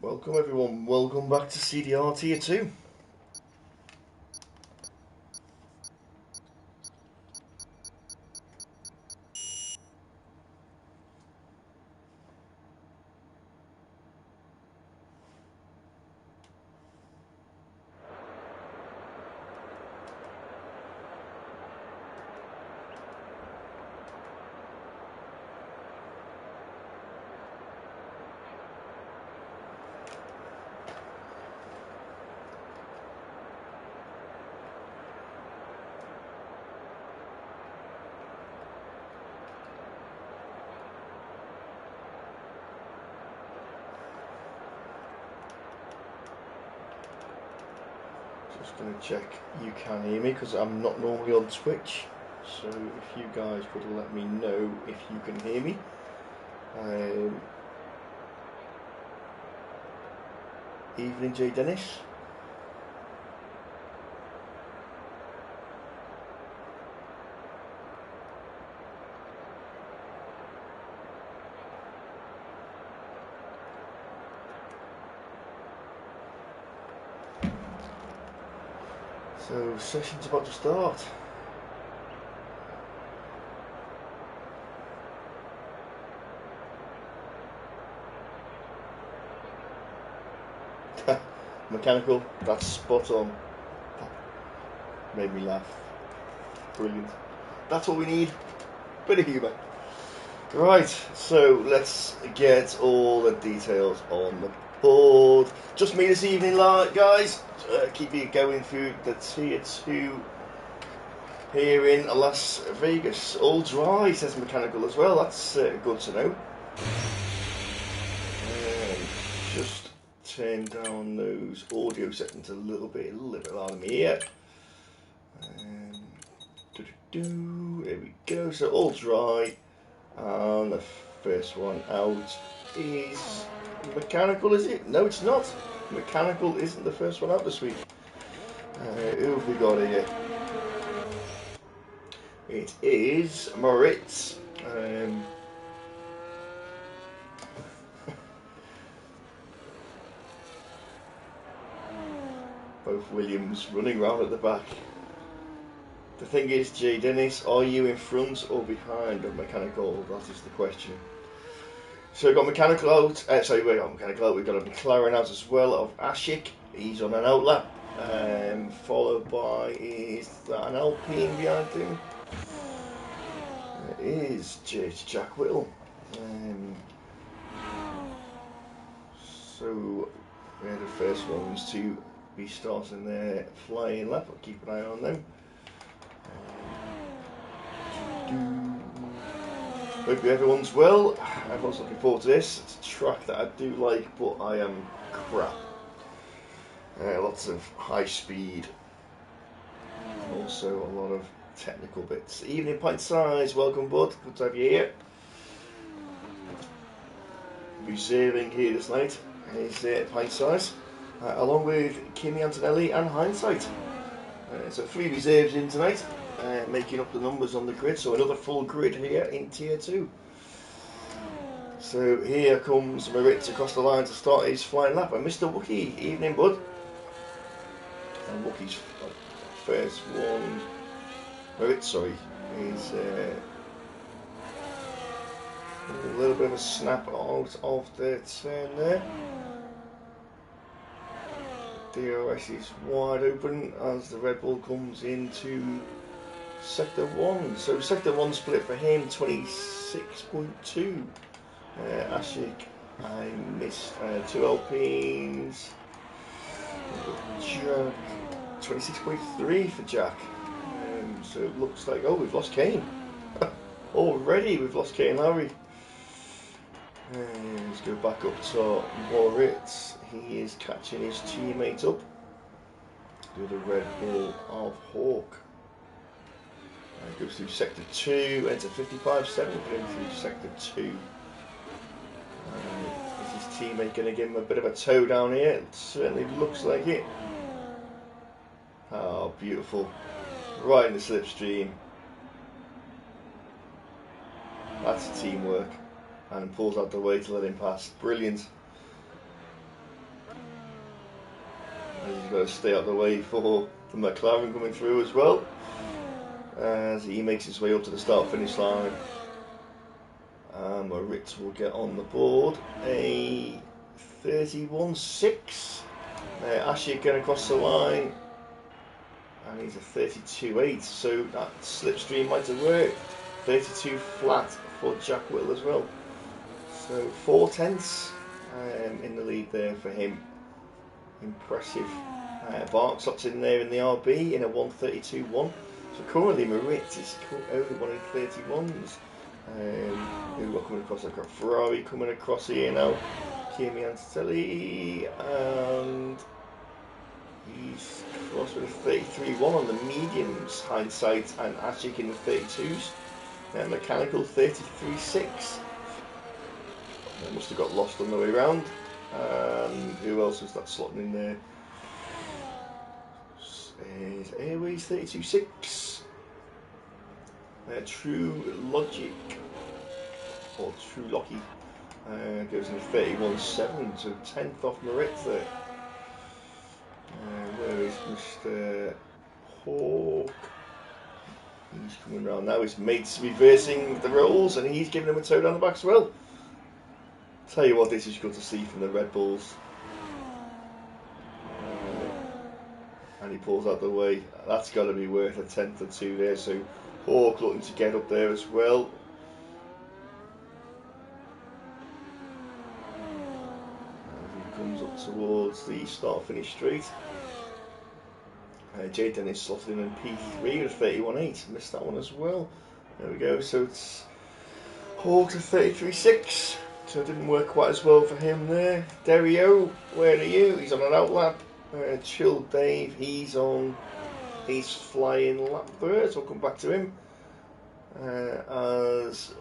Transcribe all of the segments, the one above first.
Welcome everyone, welcome back to CDR Tier 2. Just going to check you can hear me because I'm not normally on Twitch. So if you guys could let me know if you can hear me. Evening J Dennis. So session's about to start. Mechanical, that's spot on. That made me laugh. Brilliant. That's what we need. Bit of humour. Right, so let's get all the details on the board. Just me this evening, guys. Keep you going through the Tier 2 here in Las Vegas. All dry, says Mechanical as well. That's good to know. Just turn down those audio settings a little bit louder than me here. There we go. So all dry. And the first one out is Mechanical, is it? No, it's not. Mechanical isn't the first one out this week. Who have we got here? It is Moritz. Both Williams running round at the back. The thing is, J Dennis, are you in front or behind of Mechanical? That is the question. So we've got Mechanical out. We got Mechanical out. We've got a McLaren out as well of Ashik. He's on an outlap. Followed by, is that an Alpine behind him? It is Jack Whittle. So they're the first ones to be starting their flying lap. I'll keep an eye on them. Hope everyone's well. Everyone's looking forward to this. It's a track that I do like, but I am crap. Lots of high speed, and also a lot of technical bits. Evening Pint Size, welcome bud, good to have you here. Reserving here this night is Pint Size, along with Kimi Antonelli and Hindsight. So 3 reserves in tonight. Making up the numbers on the grid, so another full grid here in Tier 2. So here comes Moritz across the line to start his flying lap, and Mr. Wookie, evening bud. And Wookie's first one, Moritz, sorry, is a little bit of a snap out of the turn there. DRS is wide open as the Red Bull comes into Sector 1. So Sector 1 split for him, 26.2. Ashik, I missed 2 Alpines. Jack, 26.3 for Jack. So it looks like, oh, we've lost Kane. Already we've lost Kane Larry. Let's go back up to Moritz. He is catching his teammate up with the Red Bull of Hawk. Goes through Sector 2, ends at 55.7, going through Sector 2. Is his teammate going to give him a bit of a toe down here? It certainly looks like it. Oh, beautiful. Right in the slipstream. That's teamwork. And pulls out the way to let him pass. Brilliant. And he's got to stay out of the way for the McLaren coming through as well, as he makes his way up to the start-finish line. Moritz will get on the board a 31.6. Ashik going across the line, and he's a 32.8, so that slipstream might have worked. 32 flat for Jack Whittle as well. So 4/10 in the lead there for him. Impressive. Barksop's in there in the RB in a 1:32.1. So currently Moritz is only one in 31s. Who are coming across? I've got Ferrari coming across here now. Kimi Antonelli, and he's crossed with a 33.1 on the mediums, hindsight, and Ashik in the 32s. Mechanical 33.6. They must have got lost on the way round. Who else is that slotting in there? Is Airways 32.6. True Logic, or True Locky, goes in 31.7, so 10th off Moritz there. Where is Mr. Hawk? He's coming around now. His mate's reversing the roles, and he's giving him a toe down the back as well. Tell you what, this is good to see from the Red Bulls. And he pulls out the way. That's got to be worth a 10th or 2 there. So Hawk looking to get up there as well. And he comes up towards the start-finish straight. Jay Dennis slotted in P3 with 31.8. Missed that one as well. There we go. So it's Hawk to 33.6. So it didn't work quite as well for him there. Derio, where are you? He's on an outlap. Chill Dave, he's flying lap first. We'll come back to him as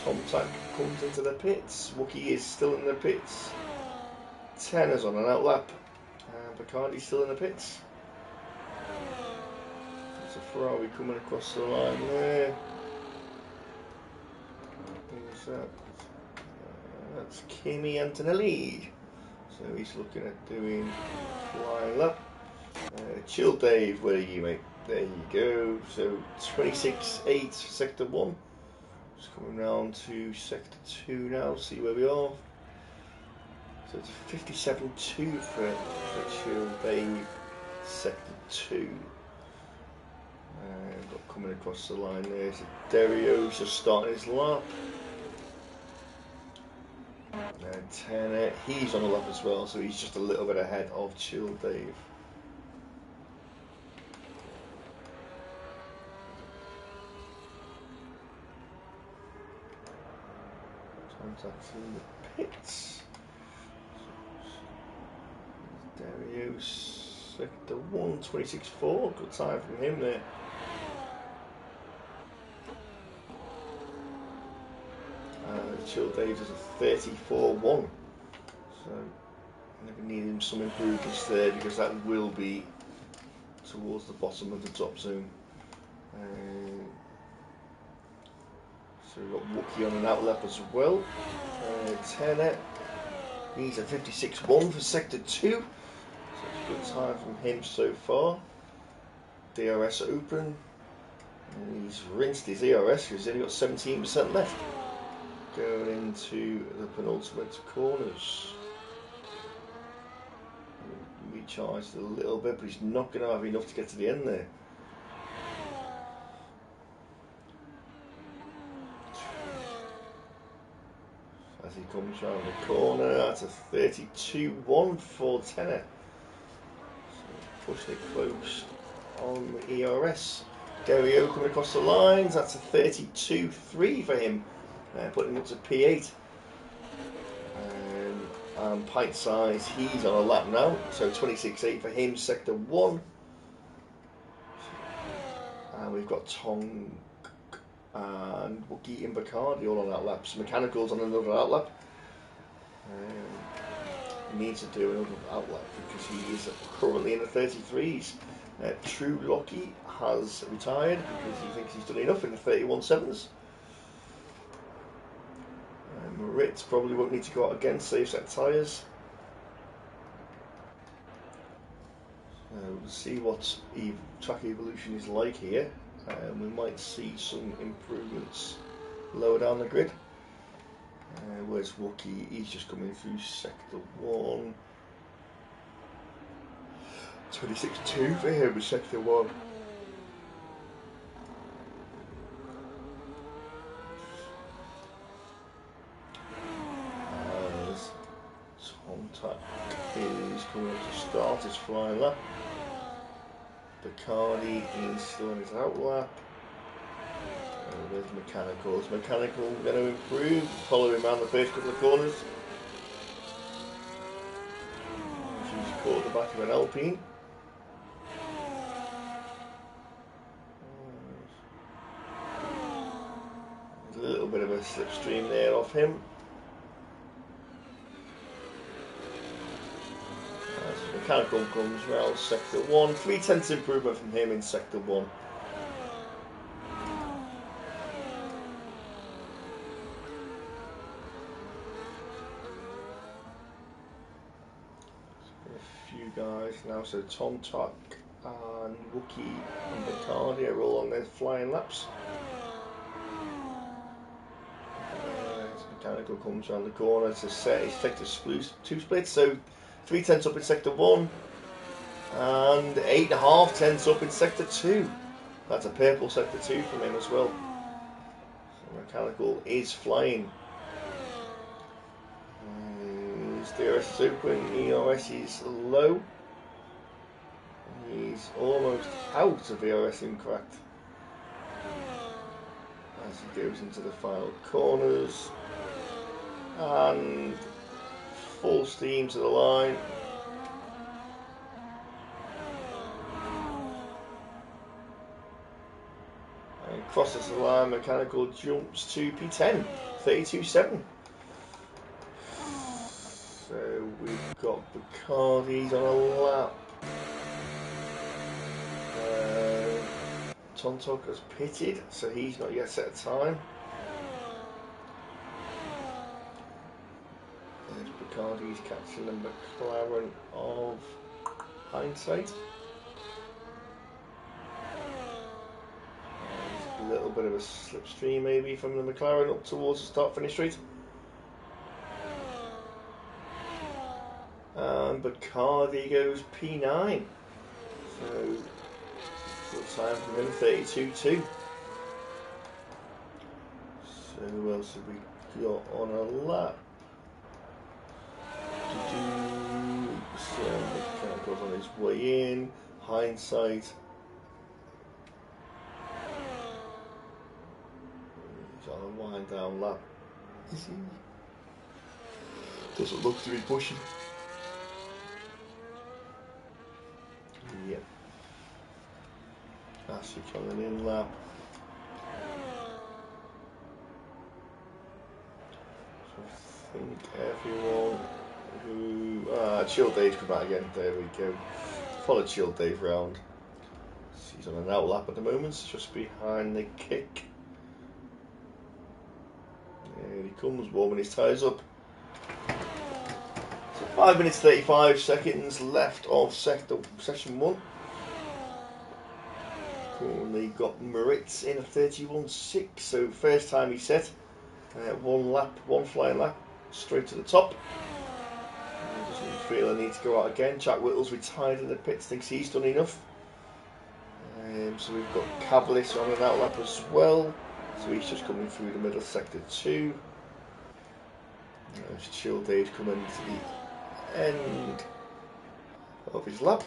Tom Tack comes into the pits. Wookie is still in the pits. Tenner's on an outlap. Bacardi's still in the pits. There's a Ferrari coming across the line there. Who's that? That's Kimi Antonelli. So he's looking at doing flying lap. Chill Dave, where are you, mate? There you go. So 26.8 for sector 1. Just coming round to sector 2 now, see where we are. So it's 57.2 for Chill Dave, sector 2. Got coming across the line there. So Derio's just starting his lap. Tanner, he's on a lap as well, so he's just a little bit ahead of Chill Dave. Contacts in the pits. Darius, sector 1, 26.4. Good time from him there. Chill Dave's is a 34.1, so maybe need him some improvements there, because that will be towards the bottom of the top zone. So we've got Wookie on an outlap as well. Tenet, he's a 56.1 for sector 2, so it's a good time from him so far. DRS open, and he's rinsed his ERS because he's only got 17% left. Going into the penultimate corners. Recharged a little bit, but he's not going to have enough to get to the end there. As he comes round the corner, that's a 32.1 for Tenet. So pushing it close on the ERS. Derio coming across the lines, that's a 32.3 for him. Putting him up to P8. And pint size, he's on a lap now, so 26.8 for him, sector 1. And we've got Tong and Wookie and Bacardi all on outlaps. Mechanicals on another outlap. He needs to do another outlap because he is currently in the 33s. True Locky has retired because he thinks he's done enough in the 31.7s. Moritz probably won't need to go out again, save set tyres. We'll see what track evolution is like here. We might see some improvements lower down the grid. Where's Wookie? He's just coming through sector 1. 26.2 for him in sector 1. As Tom is coming up to start his flying lap. Bacardi is still on his outlap. There's Mechanicals. Mechanical going to improve, follow him around the first couple of corners. She's caught the back of an Alpine. There's a little bit of a slipstream there off him. As Mechanical comes round sector 1. 3/10 improvement from him in sector 1. Guys now, so Tom Tuck and Wookie and Bacardi are all on their flying laps. Mechanical comes around the corner to set his sector 2 splits, so 3/10 up in sector 1 and 8.5 up in sector 2. That's a purple sector 2 from him as well. So Mechanical is flying. DRS is open, ERS is low. He's almost out of ERS incorrect as he goes into the final corners. And full steam to the line. And crosses the line, Mechanical jumps to P10, 32.7. So we've got Bacardi's on a lap. Tontok has pitted, so he's not yet set a time. There's Bacardi's catching the McLaren of Hindsight. There's a little bit of a slipstream maybe from the McLaren up towards the start-finish straight. And Bacardi goes P9. So good time from him, 32.2. So who else have we got on a lap? Mechanical's on his way in. Hindsight. He's on a wind down lap. Is he? Doesn't look to be pushing. Yep. Ashley on an in lap. So I think everyone who Chill Dave's come out again. There we go. Follow Chill Dave round. He's on an out lap at the moment, just behind the kick. There he comes, warming his tyres up. So 5 minutes 35 seconds left of session 1. Currently got Moritz in a 31.6, so first time he set. One flying lap, straight to the top. Doesn't feel a need to go out again. Jack Whittle's retired in the pits, thinks he's done enough. So we've got Cavalis on an out lap as well. So he's just coming through the middle of sector 2. There's Chill Dave coming to the end of his lap.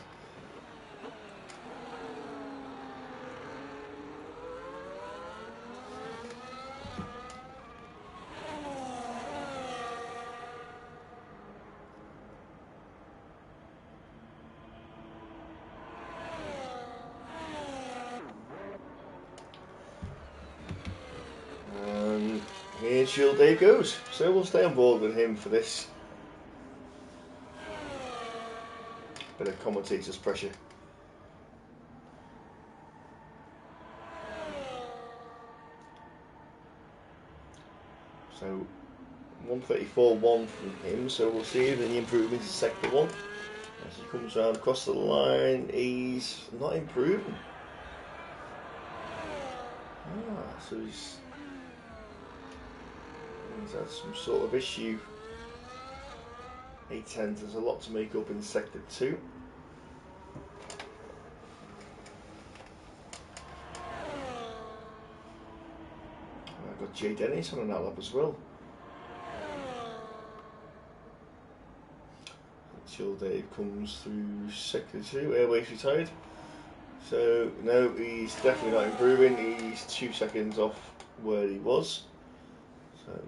Here Chill Dave goes, so we'll stay on board with him for this. Bit of commentator's pressure. So 134.1 from him, so we'll see if any improvements in sector 1. As he comes around across the line, he's not improving. So he's had some sort of issue. 8/10, there's a lot to make up in sector 2. I've got Jay Dennis on an outlap as well. Chill Dave comes through sector 2, Airways retired. So no, he's definitely not improving. He's 2 seconds off where he was. So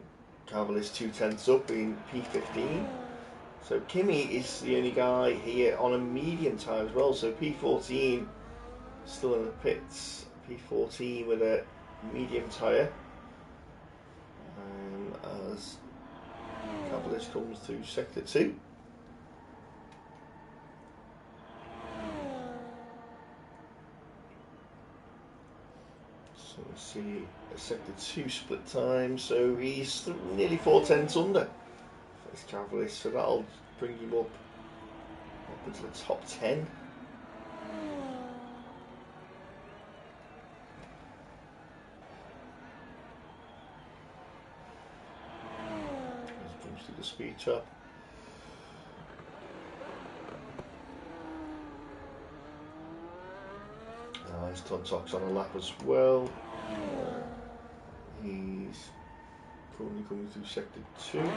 Cavalier's 2/10 up in P15. So Kimi is the only guy here on a medium tire as well. So P14 still in the pits. P14 with a medium tire. As Cavalier comes through sector 2. So we see a sector 2 split time. So he's nearly 4/10 under. Cavalier, so that'll bring him up into the top 10. He comes through the speed trap. He's Todd Tox on a lap as well. He's currently coming through sector 2.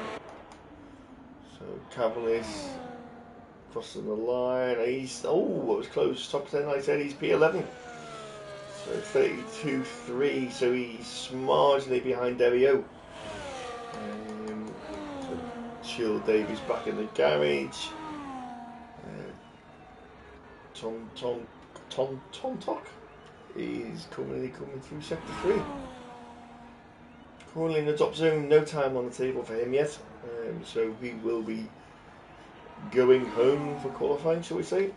So Cavalier's crossing the line. He's it was close. Top 10. I said he's P11. So 32.3. So he's marginally behind Derio. Chill Davies back in the garage. Tom Tok is coming through sector 3. Currently in the top zone. No time on the table for him yet. So he will be going home for qualifying, shall we say.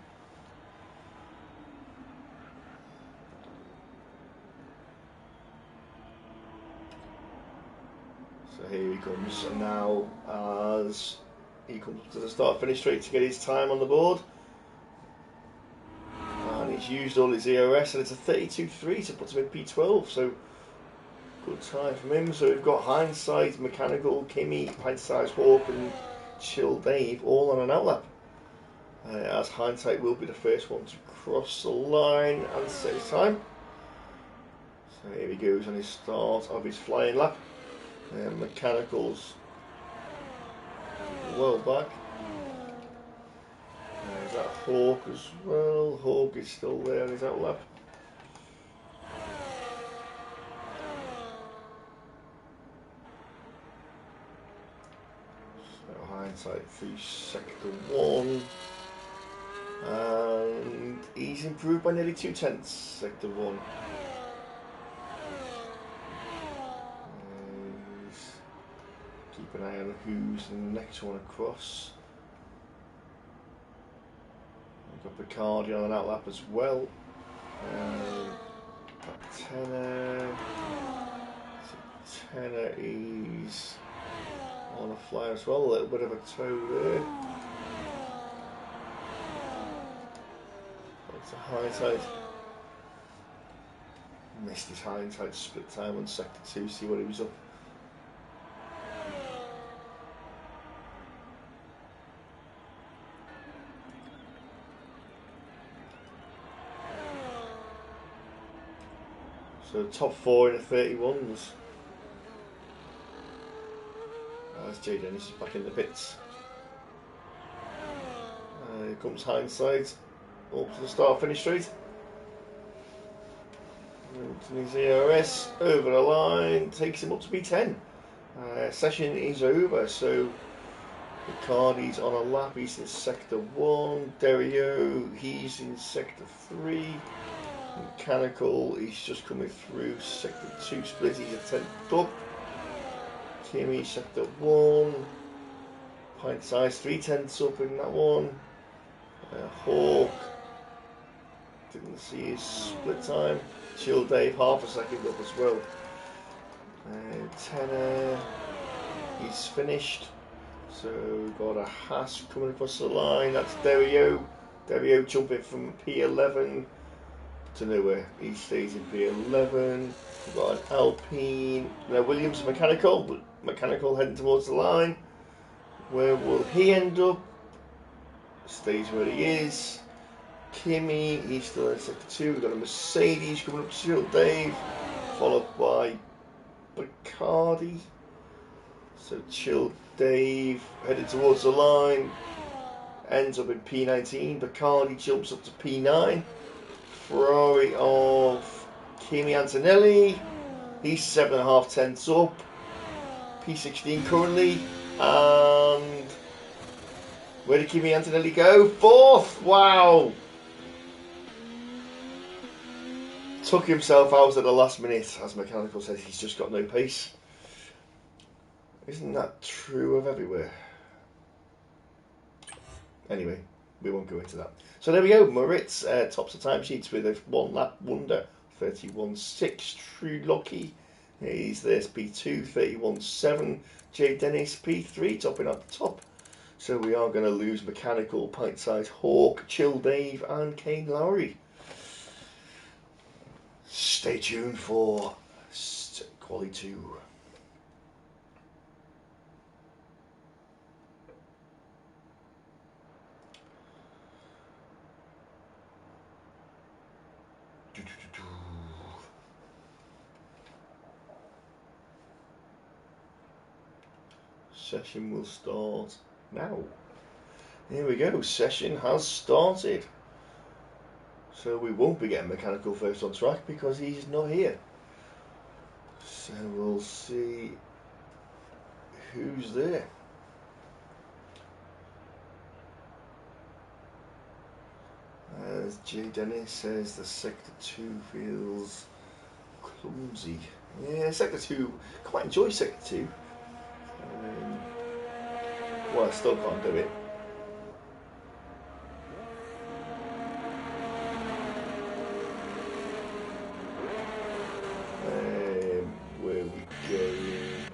So here he comes now as he comes to the start-finish straight to get his time on the board. And he's used all his ERS and it's a 32.3 to put him in P12. So good time from him. So we've got Hindsight, Mechanical, Kimi, Pint-Sized Hawk and Chill Dave all on an outlap. As Hindsight will be the first one to cross the line and set his time. So here he goes on his start of his flying lap. Mechanicals well back. There's that Hawk as well. Hawk is still there on his outlap. Hindsight through sector 1, and he's improved by nearly 2/10 sector 1. Keep an eye on who's the next one across. We've got Picardi on an outlap as well. Tenor is on a fly as well, a little bit of a toe there. That's a Hindsight. Missed his Hindsight split time on sector 2, see what he was up. So top 4 in the 31s. As Jay Dennis is back in the pits. Here comes Hindsight up to the start-finish straight. His ERS over the line takes him up to P10. Session is over, so Riccardi's on a lap. He's in sector 1. Derio, he's in sector 3. Mechanical, he's just coming through sector 2 split. He's a 10th up. Kimi sector 1, Pint Size 3/10 up in that one. Hawk, didn't see his split time. Chill Dave half a second up as well. Tenor, he's finished. So we've got a Haas coming across the line. That's Derio. Derio jumping from P11 to nowhere. He stays in P11. We've got an Alpine. Now Williams mechanical. Mechanical heading towards the line. Where will he end up? Stays where he is. Kimi, he's still in sector 2. We've got a Mercedes coming up to Chill Dave, followed by Bacardi. So Chill Dave headed towards the line, ends up in P19. Bacardi jumps up to P9. Ferrari of Kimi Antonelli, he's 7.5 tenths up. P16 currently, and where did Kimi Antonelli go? 4th! Wow! Took himself out at the last minute, as Mechanical says he's just got no pace. Isn't that true of everywhere? Anyway, we won't go into that. So there we go, Moritz tops the timesheets with a 1 lap wonder, 31.6. True Lucky, he's there's P2, 31.7. Jay Dennis, P3, topping up the top. So we are going to lose Mechanical, Pint Size Hawk, Chill Dave, and Kane Lowry. Stay tuned for Quali 2. Session will start now. Here we go, session has started. So we won't be getting Mechanical first on track because he's not here. So we'll see who's there. As Jay Dennis says, the Sector 2 feels clumsy. Yeah, Sector 2, quite enjoy Sector 2. Well, I still can't do it. Where are we going?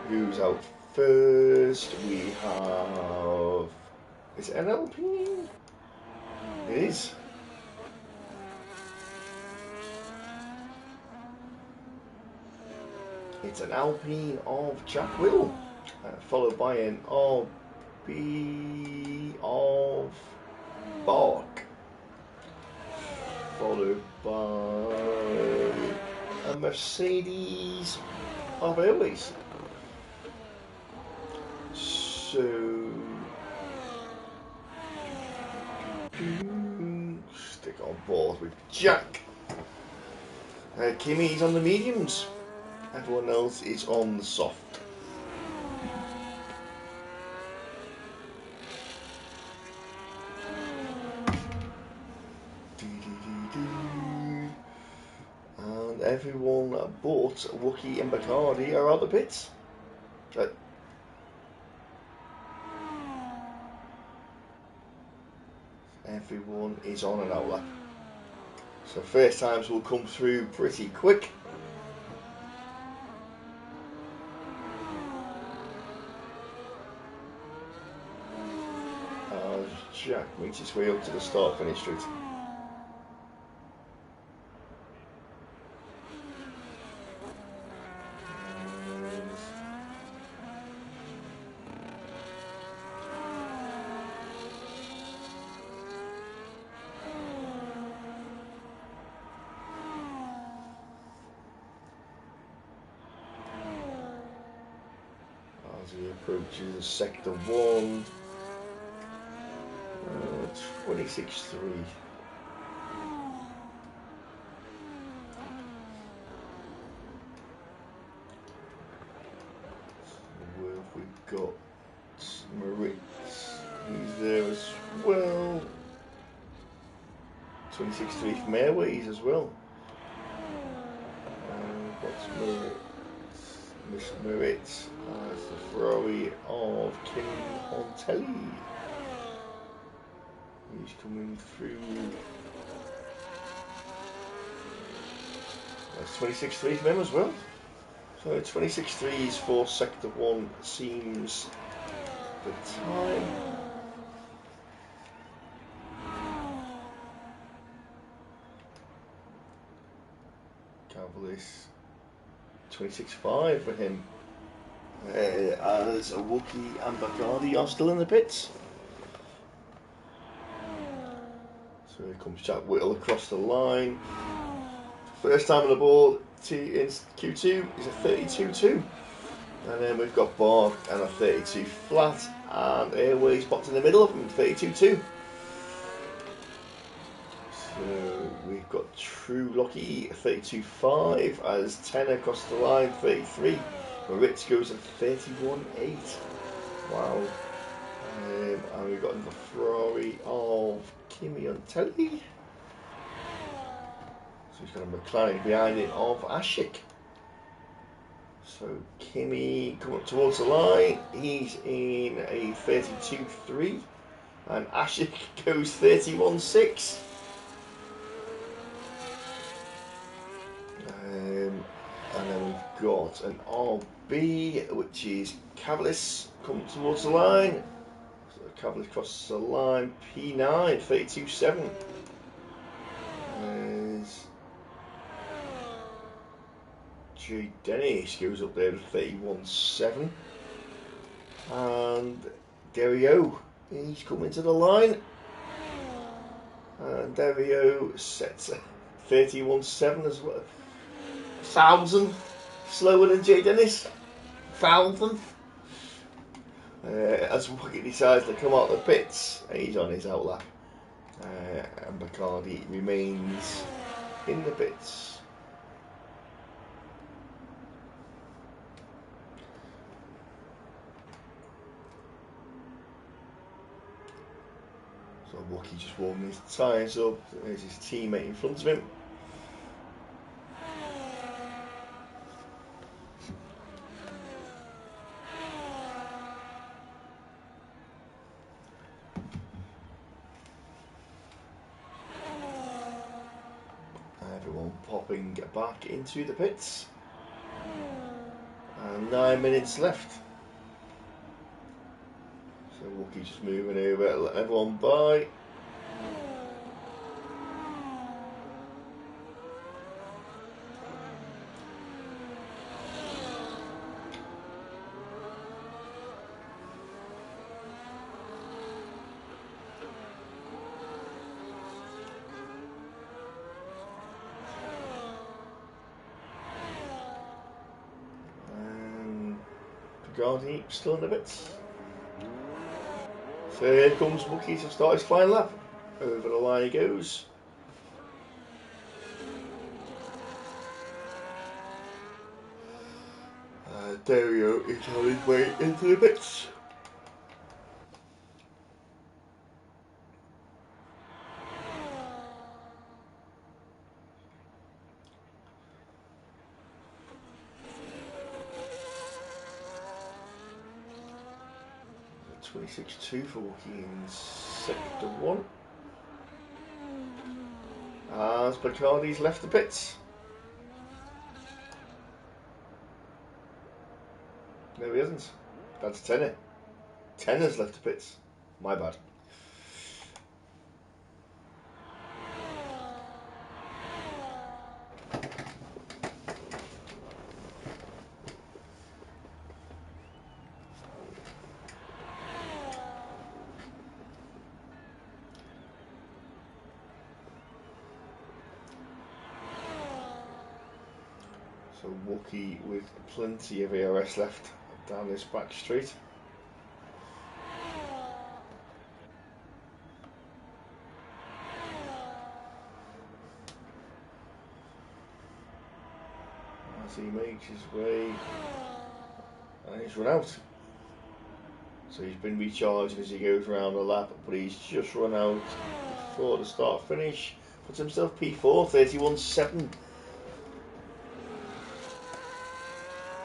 Who's out first? We have... Is it an Alpine? It is. It's an Alpine of Jack Will, followed by an RB of Bark, followed by a Mercedes of Airways. So stick on board with Jack. Kimi's on the mediums. Everyone else is on the soft. And everyone but Wookie and Bacardi are out the pits. Everyone is on an outlap. So first times will come through pretty quick. Jack makes his way up to the start finish straight. As he approaches sector 1. 26.3. Where have we got? Moritz, he's there as well. 26.3 from Airways as well. What's Moritz? Miss Moritz as the Ferrari of Kim Antonelli. He's coming through. That's 26.3 from him as well. So 26.3s for sector 1 seems the time. Cavaliers 26.5 for him. As a Wookie and Bacardi are still in the pits. So here comes Jack Whittle across the line. First time on the board in Q2 is a 32.2. And then we've got Bark and a 32 flat, and Airways box in the middle of them, 32.2. So we've got True Lucky 32.5 as 10 across the line, 33. Moritz goes at 31.8. Wow. And we've got the Ferrari of Kimi on telly. So he's got a McLaren behind it of Ashik. So Kimi coming up towards the line. He's in a 32.3. And Ashik goes 31.6. And then we've got an RB, which is Cavaliers coming towards the line. So Cavaliers crosses the line, P9, 32.7. There's J Dennis goes up there to 31.7. And Derio, he's coming to the line. And Derio sets 31.7 as well. 1,000 slower than J Dennis. 1,000. As Wookie decides to come out of the pits, he's on his outlap. And Bacardi remains in the pits. So Wookie just warming his tyres up. There's his teammate in front of him. Everyone popping back into the pits. And 9 minutes left. So Wookie just moving over, let everyone by. Bacardi still in the bits. So here comes Wookie to start his final lap. Over the line he goes. Dario is on his way into the bits. So 26.2 for Wookie in sector 1. As Bacardi's left the pits. No, he hasn't. That's Tenner. Tenner's left the pits. My bad. So Wookie with plenty of ARS left down this back straight. As he makes his way, and he's run out. So he's been recharging as he goes around the lap, but he's just run out before the start finish. Puts himself P4, 31.7.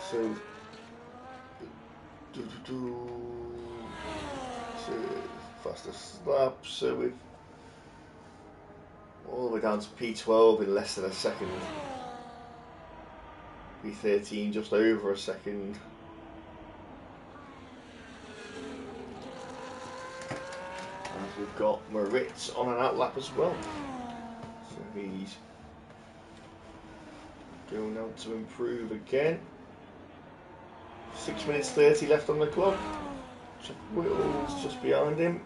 So, fastest lap. So we've all the way down to P12 in less than a second. P13 just over a second. And we've got Moritz on an outlap as well. So he's going out to improve again. 6 minutes 30 left on the clock. Jack Whittle's just behind him.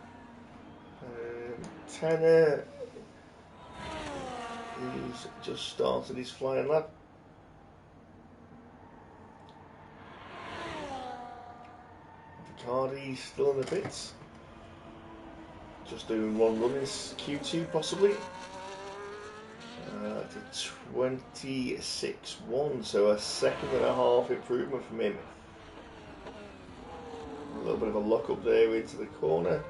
Tanner, he's just started his flying lap. Vicardi's still in the pits. Just doing one run in Q2 possibly. To 26.1, so a second and a half improvement from him. A little bit of a lock up there into the corner.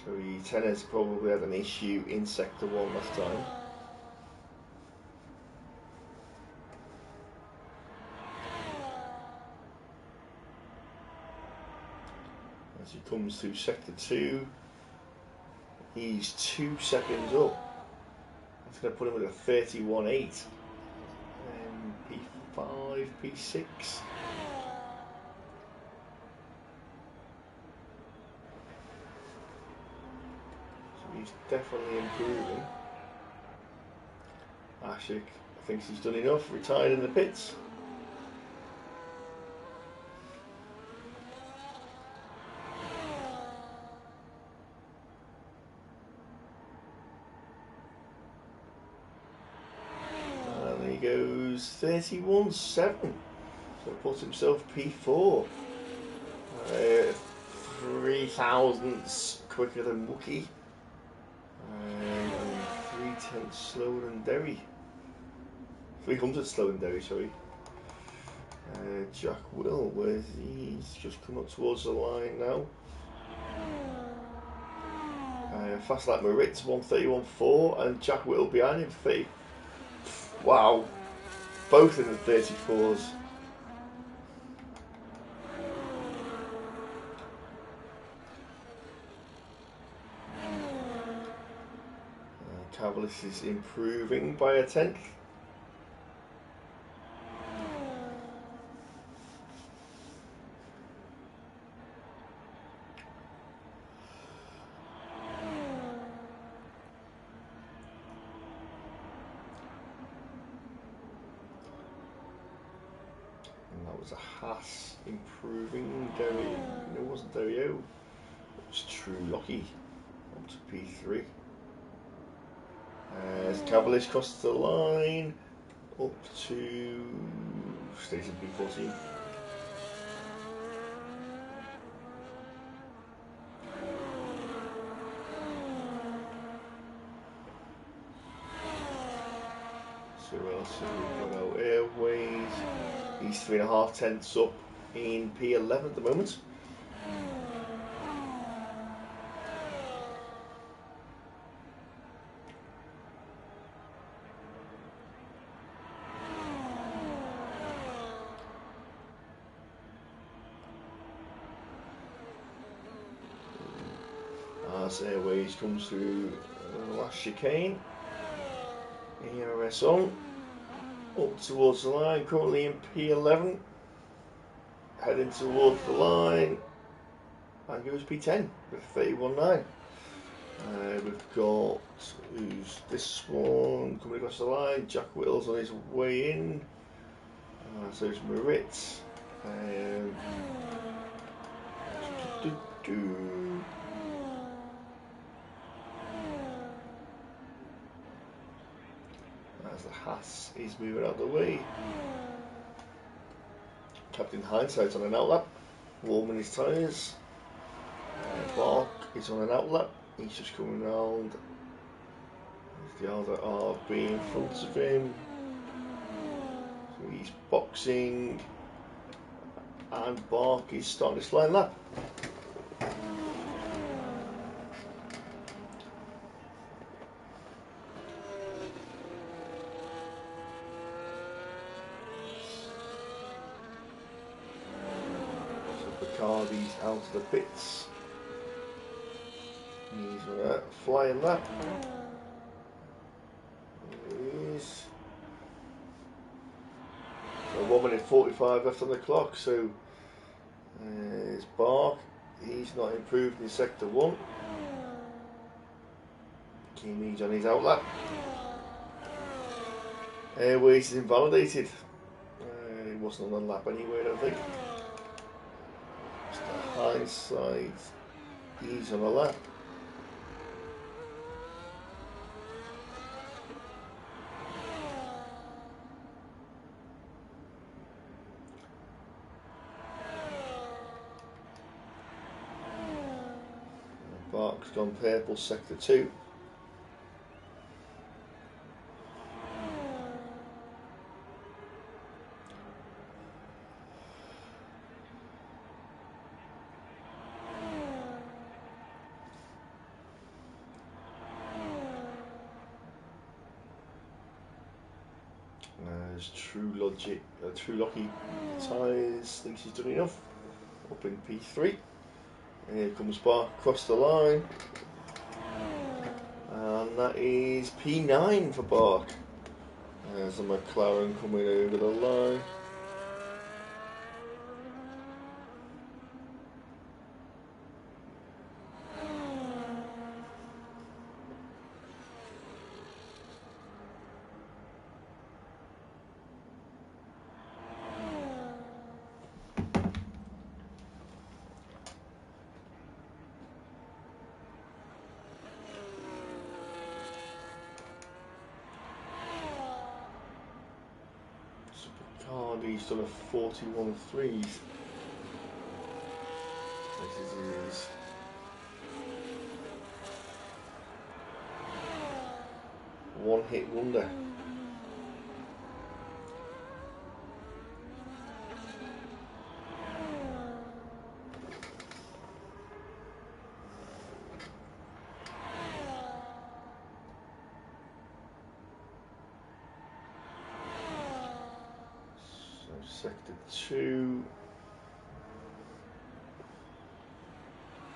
So Tanner's probably had an issue in sector 1 last time. As he comes through sector 2, he's 2 seconds up. That's going to put him at a 31.8. P5, P6. He's definitely improving. Ashik thinks he's done enough, retired in the pits. And he goes 31.7. So puts himself P4. 3 thousandths quicker than Wookie. And 3/10 slower than Derry. 300 slower than Derry, sorry. Jack Whittle, where he's just come up towards the line now. Fast lap Moritz, 1:31.4, and Jack Whittle behind him, 30. Wow, both in the 34s. Cavalis is improving by a 10th. And that was a Haas improving. Derry, no, it wasn't Derry. It was True Locky up to P3. As Cavalis crosses the line, up to stays in P14. So who else have we got out? Airways. He's 3.5 tenths up in P11 at the moment. As Airways comes through the last chicane. ERS on, up towards the line, currently in P11, heading towards the line, and goes P10 with 31.9. We've got, who's this one, coming across the line, Jack Whittle's on his way in, so it's Moritz. As the Haas is moving out of the way. Captain Hindsight on an outlap, warming his tyres. Bark is on an outlap, he's just coming round. There's the other RB in front of him. So he's boxing, and Bark is starting his flying lap. Cardi's out of the pits. He's on a flying lap. 1 minute 45 left on the clock. So it's Bark. He's not improved in sector 1. Keeney's on his outlap. Airways is invalidated. He wasn't on the lap anyway, I don't think. Mr. Hindsight, he's on the lap. Bark's gone purple, sector 2. There's True Locky tyres, thinks he's done enough. Up in P3. And here comes Bark across the line. And that is P9 for Bark. There's a McLaren coming over the line. He's done a 41 threes. This is his one-hit wonder. Sector 2.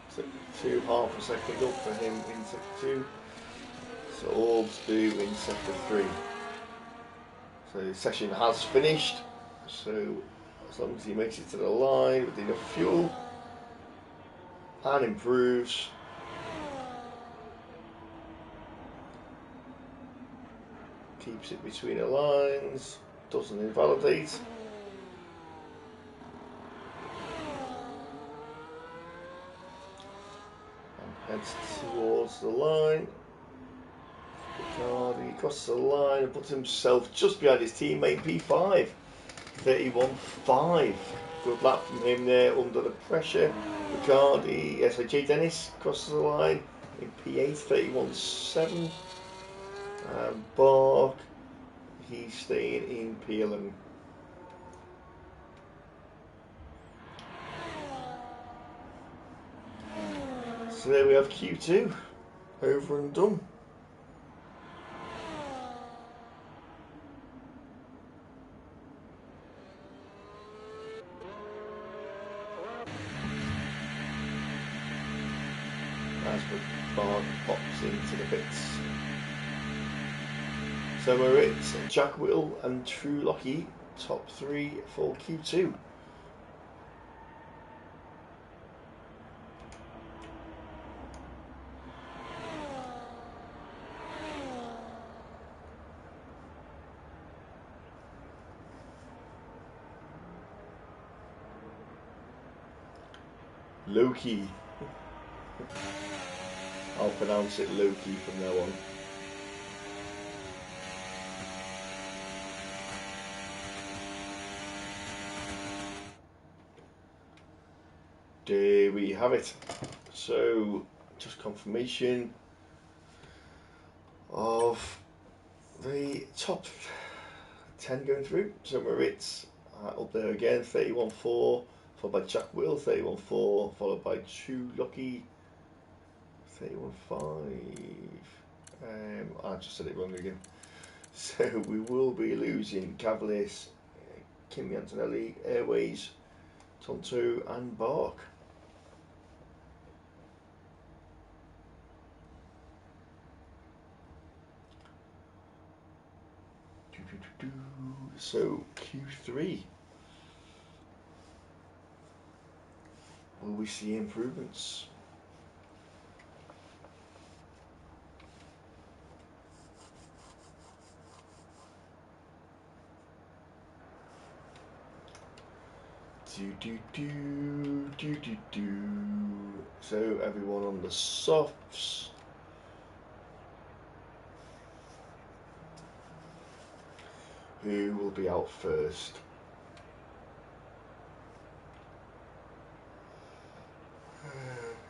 Sector 2, half a second up for him in sector 2. So Orbs do in sector 3. So the session has finished. So as long as he makes it to the line with enough fuel and improves, keeps it between the lines, doesn't invalidate. Heads towards the line. He crosses the line and puts himself just behind his teammate P5. 31.5. Good lap from him there under the pressure. Riccardi, SIJ Dennis crosses the line in P8, 31.7. Bark, he's staying in P11. So there we have Q2, over and done. As Bark pops into the pits. So Moritz, Jack Whittle and True Locky, top 3 for Q2. Loki. I'll pronounce it Loki from now on. There we have it. So, just confirmation of the top 10 going through. So Moritz up there again, 31.4, followed by Jack Will, 31.4, followed by True Lucky, 31.5. I just said it wrong again. So we will be losing Cavaliers, Kimi Antonelli, Airways, Tonto and Bark. So Q3. Will we see improvements? So everyone on the softs. Who will be out first?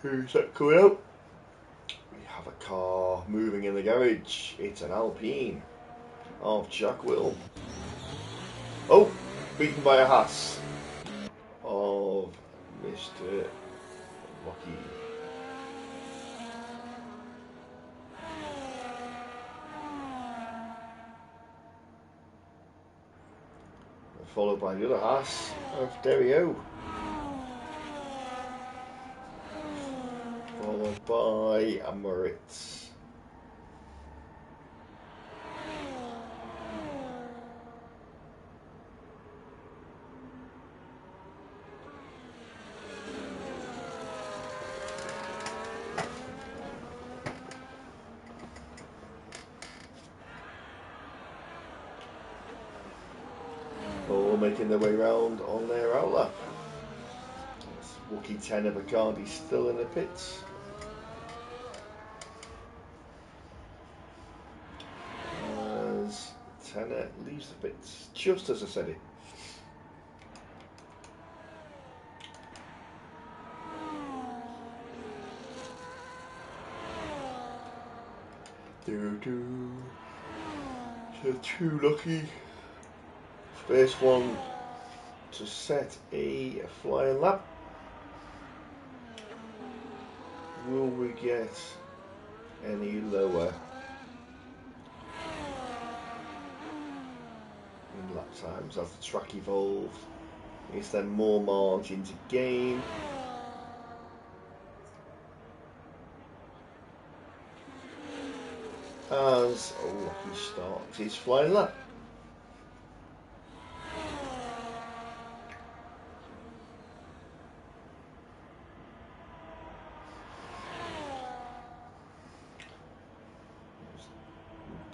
Who's that coming out? We have a car moving in the garage. It's an Alpine of Jack Will. Oh, beaten by a Haas of Mr. Lucky. Followed by the other Haas of Derio. Followed by a Moritz. All making their way round on their outlap. Wookie 10 of Bacardi still in the pits. As Tanner leaves the pits, just as I said it. So too lucky. First one to set a flying lap. Will we get any lower in lap times as the track evolved? Is there more margin to gain? As he starts his flying lap.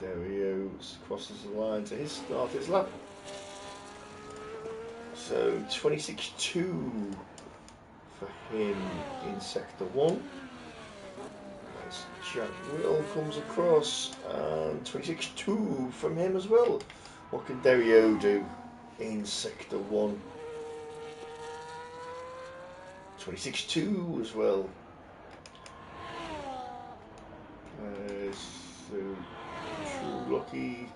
Dario crosses the line to start his lap. So 26.2 for him in sector 1. As Jack Will comes across, and 26.2 from him as well. What can Dario do in sector 1? 26.2 as well. So True Lucky.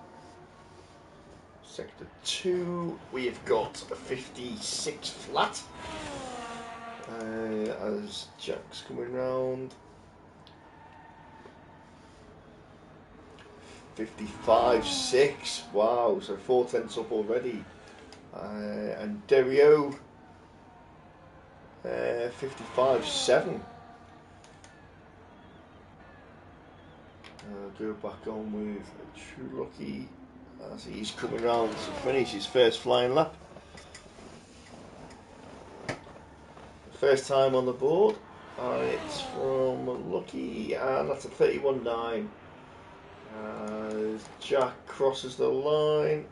Sector 2, we've got a 56 flat. As Jack's coming round. 55.6, wow, so 4/10 up already. And Derio, 55.7. Go back on with True Lucky as he's coming round to finish his first flying lap. First time on the board, and it's from Lucky, and that's a 31.9. As Jack crosses the line,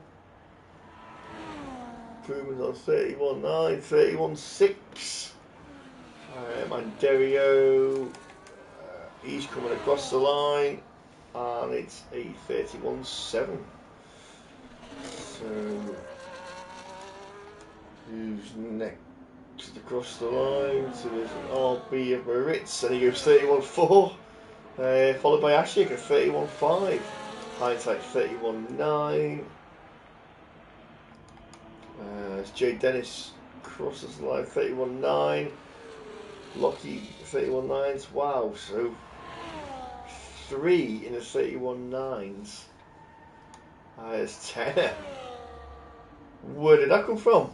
Puma's on 31.9, 31.6. And Derio, he's coming across the line, and it's a 31.7. So, who's next across the line? So there's an RB of Moritz, and he goes 31.4. Followed by Ashik at 31.5. Hindsight 31.9. As Jay Dennis crosses the line 31.9. Lucky 31.9s. Wow, so 3 in the 31.9s. There's 10. Where did that come from?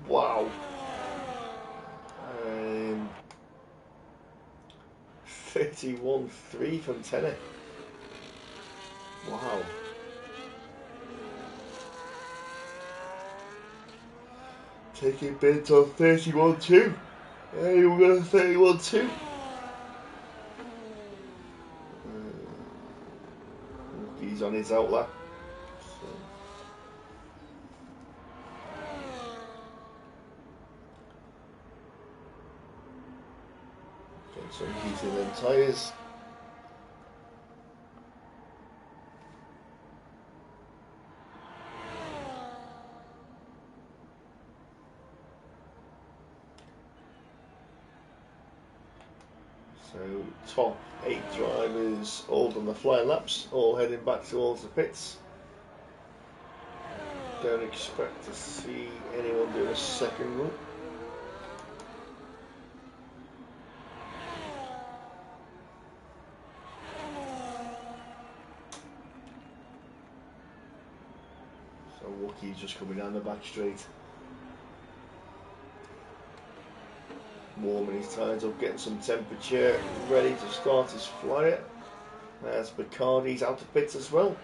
Wow. 31.3 from Tenet. Wow. taking bids on 31-2. Hey, we're going to 31-2. He's on his outlap. So. Getting some heat in them tyres. So top 8 drivers all done the flying laps, all heading back towards the pits. Don't expect to see anyone doing a second run. So Wookie's just coming down the back straight. Warming his tyres up, getting some temperature, ready to start his flyer. There's Bacardi's out of pits as well.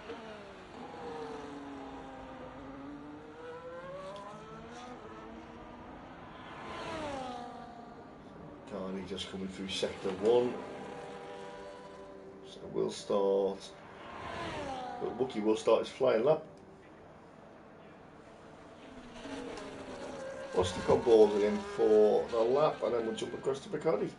Bacardi just coming through sector 1. So we'll start, but Wookie will start his flying lap. We'll stick on board with him for the lap and then we'll jump across to Bacardi.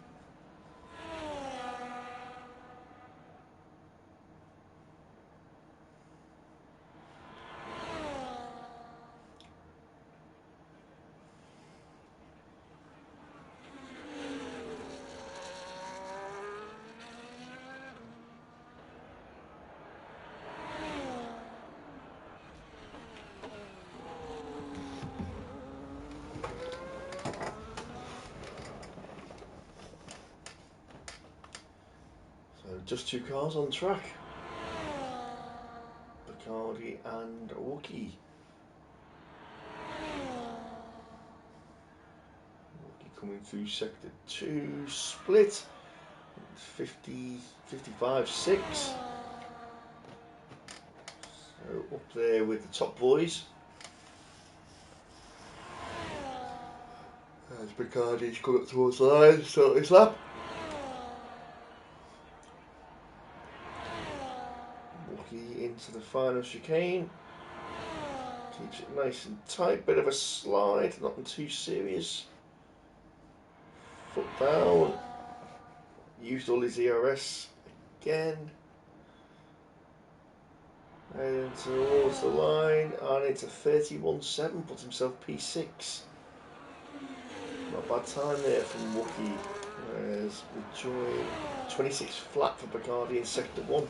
Just 2 cars on track. Bacardi and Wookie. Wookie coming through sector 2, split 55-6. So up there with the top boys. As Bacardi's coming up towards the line, start his lap. Into the final chicane, keeps it nice and tight, bit of a slide, nothing too serious. Foot down, used all his ERS again, and towards the line, and into 31.7, put himself P6. Not bad time there from Wookie. Whereas we join 26 flat for Bacardi in sector 1.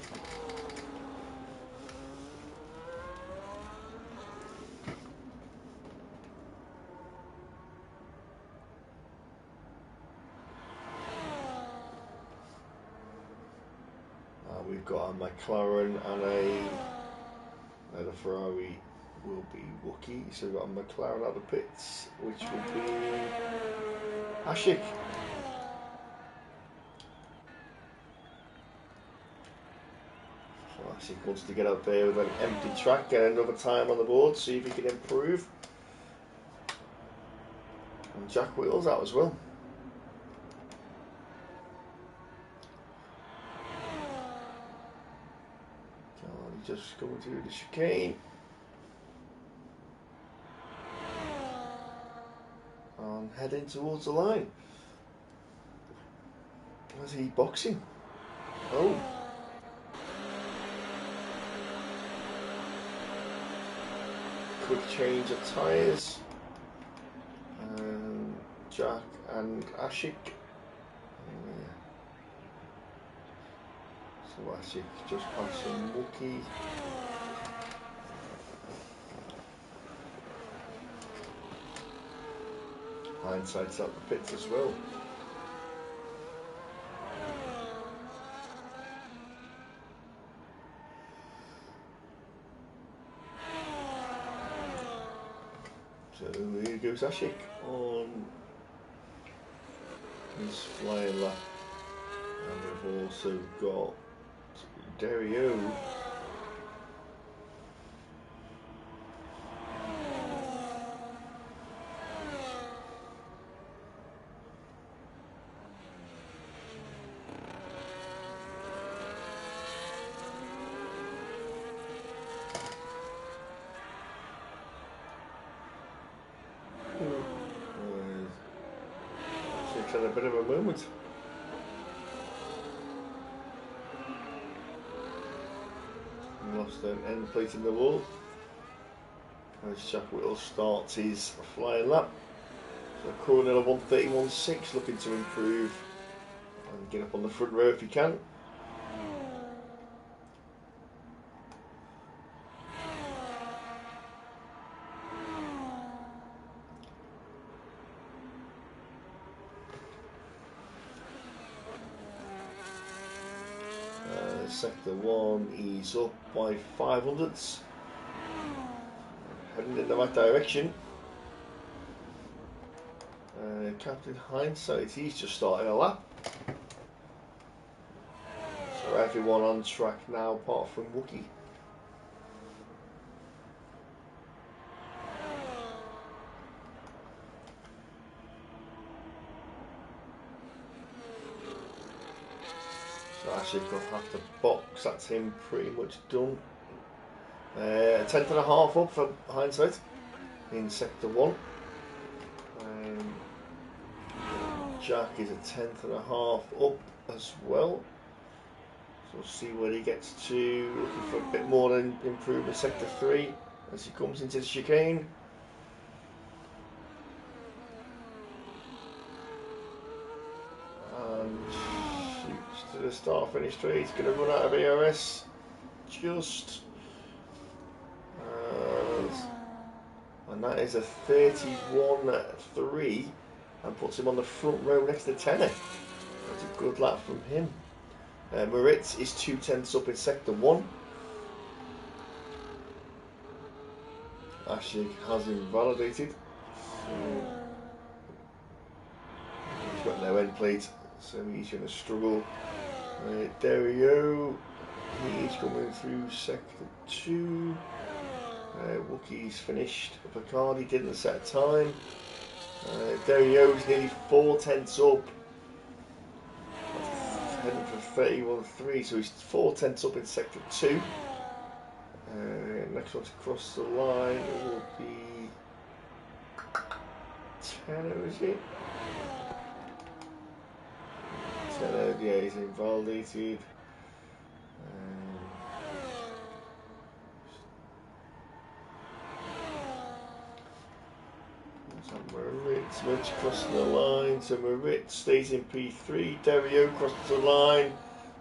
We've got a McLaren and a Ferrari will be Wookie. So we've got a McLaren out of pits, which will be Ashik. So Ashik wants to get out there with an empty track, get another time on the board, see if he can improve. And Jack Wheel's out as well. Just going through the chicane and heading towards the line. Is he boxing? Oh. Quick change of tyres. Jack and Ashik. So Ashik just passing Wookie. Hindsight's out the pits as well. So here goes Ashik on his flying lap. And we've also got Dario Jack's had a bit of a moment. Lost an end plate in the wall. As Jack Whittle starts his flying lap. So Coronel 131.6, looking to improve and get up on the front row if he can. Sector 1, he's up by 500ths, heading in the right direction. Captain Hindsight, he's just starting a lap. So everyone on track now apart from Wookie. So actually going to have to box, that's him pretty much done. A tenth and a half up for Hindsight in Sector 1. Jack is a tenth and a half up as well. So we'll see where he gets to. Looking for a bit more than improvement Sector 3 as he comes into the chicane. And shoots to the start finish straight. He's going to run out of ARS just. And that is a 31.3 and puts him on the front row next to Tenner. That's a good lap from him. Moritz is 2/10 up in Sector 1. Ashik has invalidated. So he's got no end plate, so he's going to struggle. Dario, he's coming through Sector 2. Wookie's finished. Bacardi didn't set a time. Dario's nearly 4/10 up. Heading for 31.3, so he's 4/10 up in Sector 2. Next one to cross the line will be Tanner, is it? Tanner, yeah, he's invalidated. Moritz crossing the line, so Moritz stays in P3. Dario crosses the line,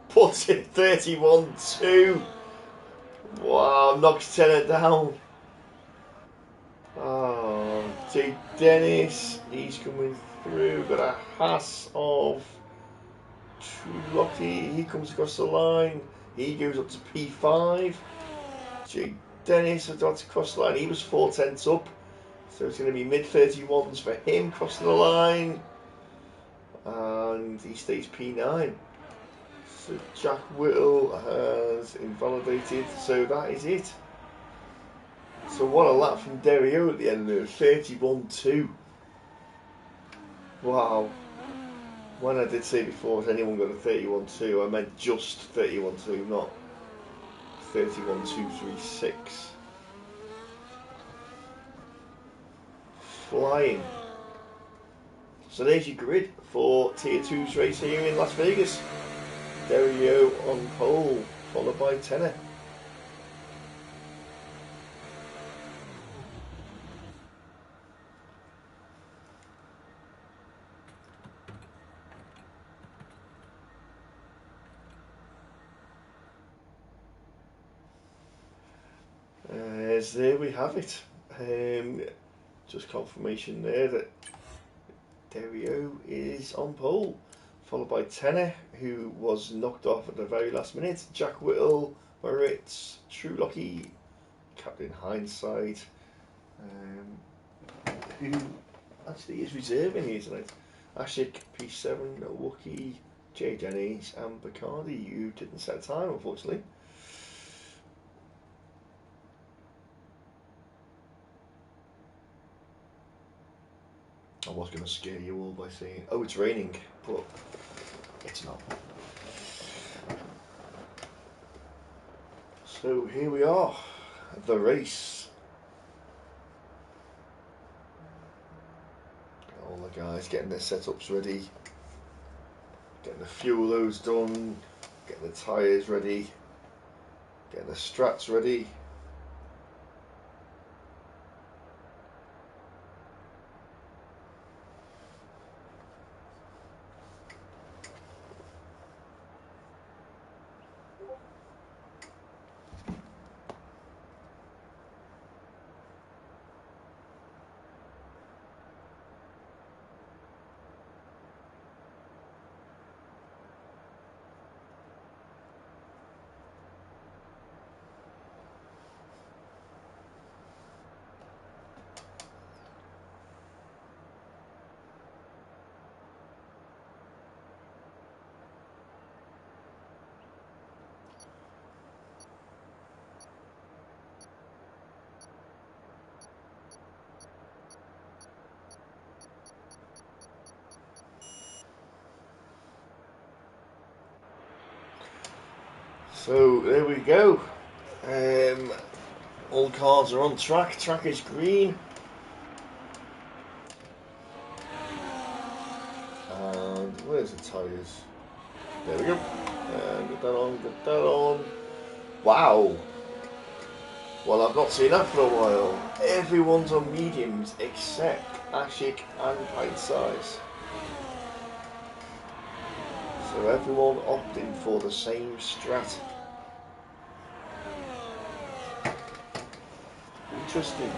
puts it 31.2. Wow, knocks Tenner down. Oh, J. Dennis, he's coming through. Got a Haas of Trulocky. He comes across the line. He goes up to P5. J. Dennis has got to cross the line. He was 4/10 up. So it's going to be mid 31s for him crossing the line. And he stays P9. So Jack Whittle has invalidated. So that is it. So what a lap from Dario at the end there. 31.2. Wow. When I did say before, has anyone got a 31.2? I meant just 31.2, not 31.236. Flying. So there's your grid for Tier 2's race here in Las Vegas. Dario on pole, followed by Tenner. As there we have it. Just confirmation there that Dario is on pole, followed by Tenner, who was knocked off at the very last minute. Jack Whittle, Moritz, Trulocky, Captain Hindsight, who actually is reserving here tonight. Ashik, P7, Wookie, J. Dennis, and Bacardi, who didn't set time, unfortunately. I was going to scare you all by saying, oh, it's raining, but it's not. So here we are, the race. All the guys getting their setups ready, getting the fuel loads done, getting the tyres ready, getting the struts ready. So there we go. All cars are on track. Track is green. And where's the tyres? There we go. And get that on, get that on. Wow. Well, I've not seen that for a while. Everyone's on mediums except Ashik and Pint Size. So everyone opting for the same strat. Interesting.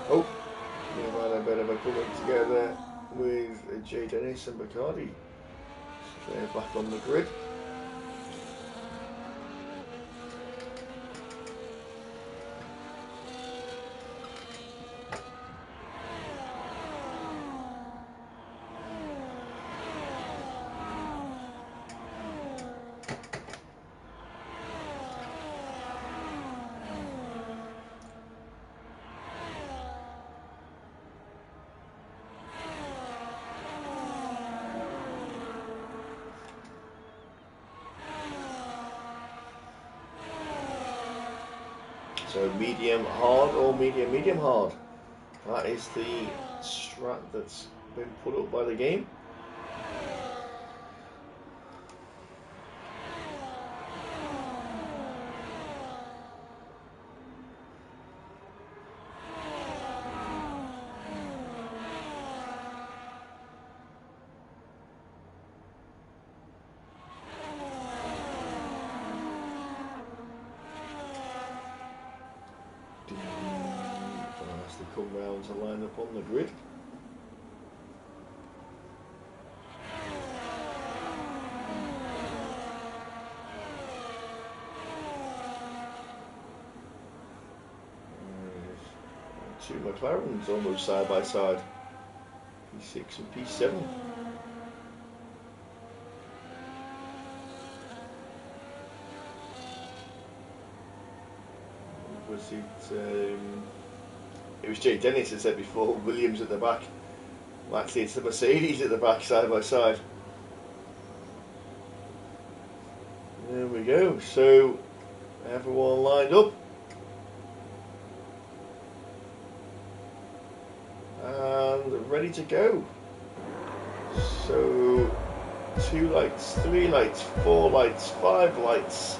Oh, we've had a bit of a coming together with J. Dennis and Bacardi. So they're back on the grid. So medium hard or medium hard. That is the strat that's been put up by the game. As they come round to line up on the grid. Two McLarens almost side by side. P6 and P7. Was it? It was Jay Dennis that said before, Williams at the back. Well, actually, it's the Mercedes at the back, side by side. There we go. So, everyone lined up. And ready to go. So, 2 lights, 3 lights, 4 lights, 5 lights.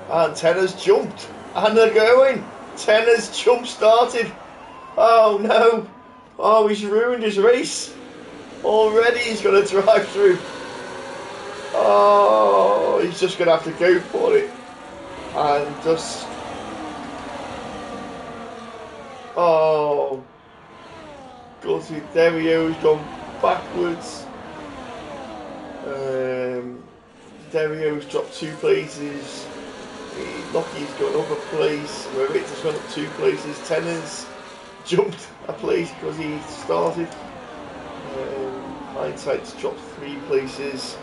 And 10 has jumped. And they're going. 10 has jump started. Oh no! Oh, he's ruined his race. Already he's going to drive through. Oh, he's just going to have to go for it. And just... Oh. Gutted. Derrio's gone backwards. Derrio's dropped 2 places. Lockie's gone up a place. Moritz has gone up 2 places. Tenner's jumped a place because he started. Hindsight's dropped 3 places.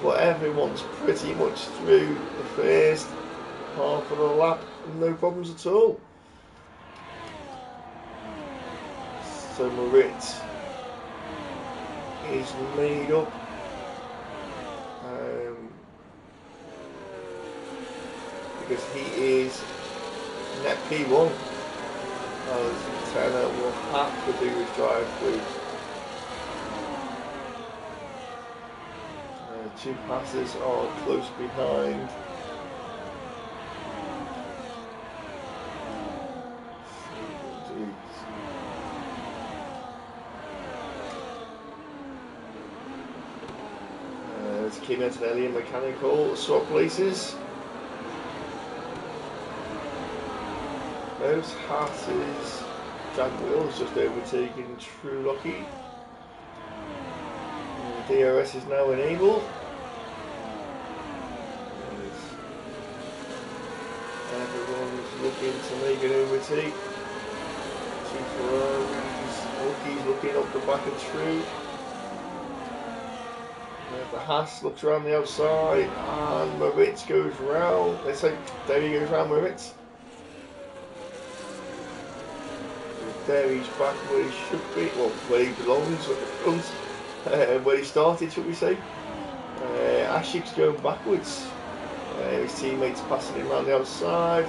But everyone's pretty much through the first half of the lap. No problems at all. So Moritz is made up. Because he is net P1. As Tanner will have to do his drive through. Two passes are close behind. Kim Antonelli and Mechanical swap places. Those Haas's Jack Wheels just overtaking True Lucky. DRS is now enabled. Everyone's looking to make an overtake. Two Ferraris. Lucky's looking up the back of True. The Haas looks around the outside, and Moritz goes round. Let's say there he goes round Moritz. There he's back where he should be, well, where he belongs at the front, where he started, should we say. Ashik's going backwards. His teammates passing him around the outside.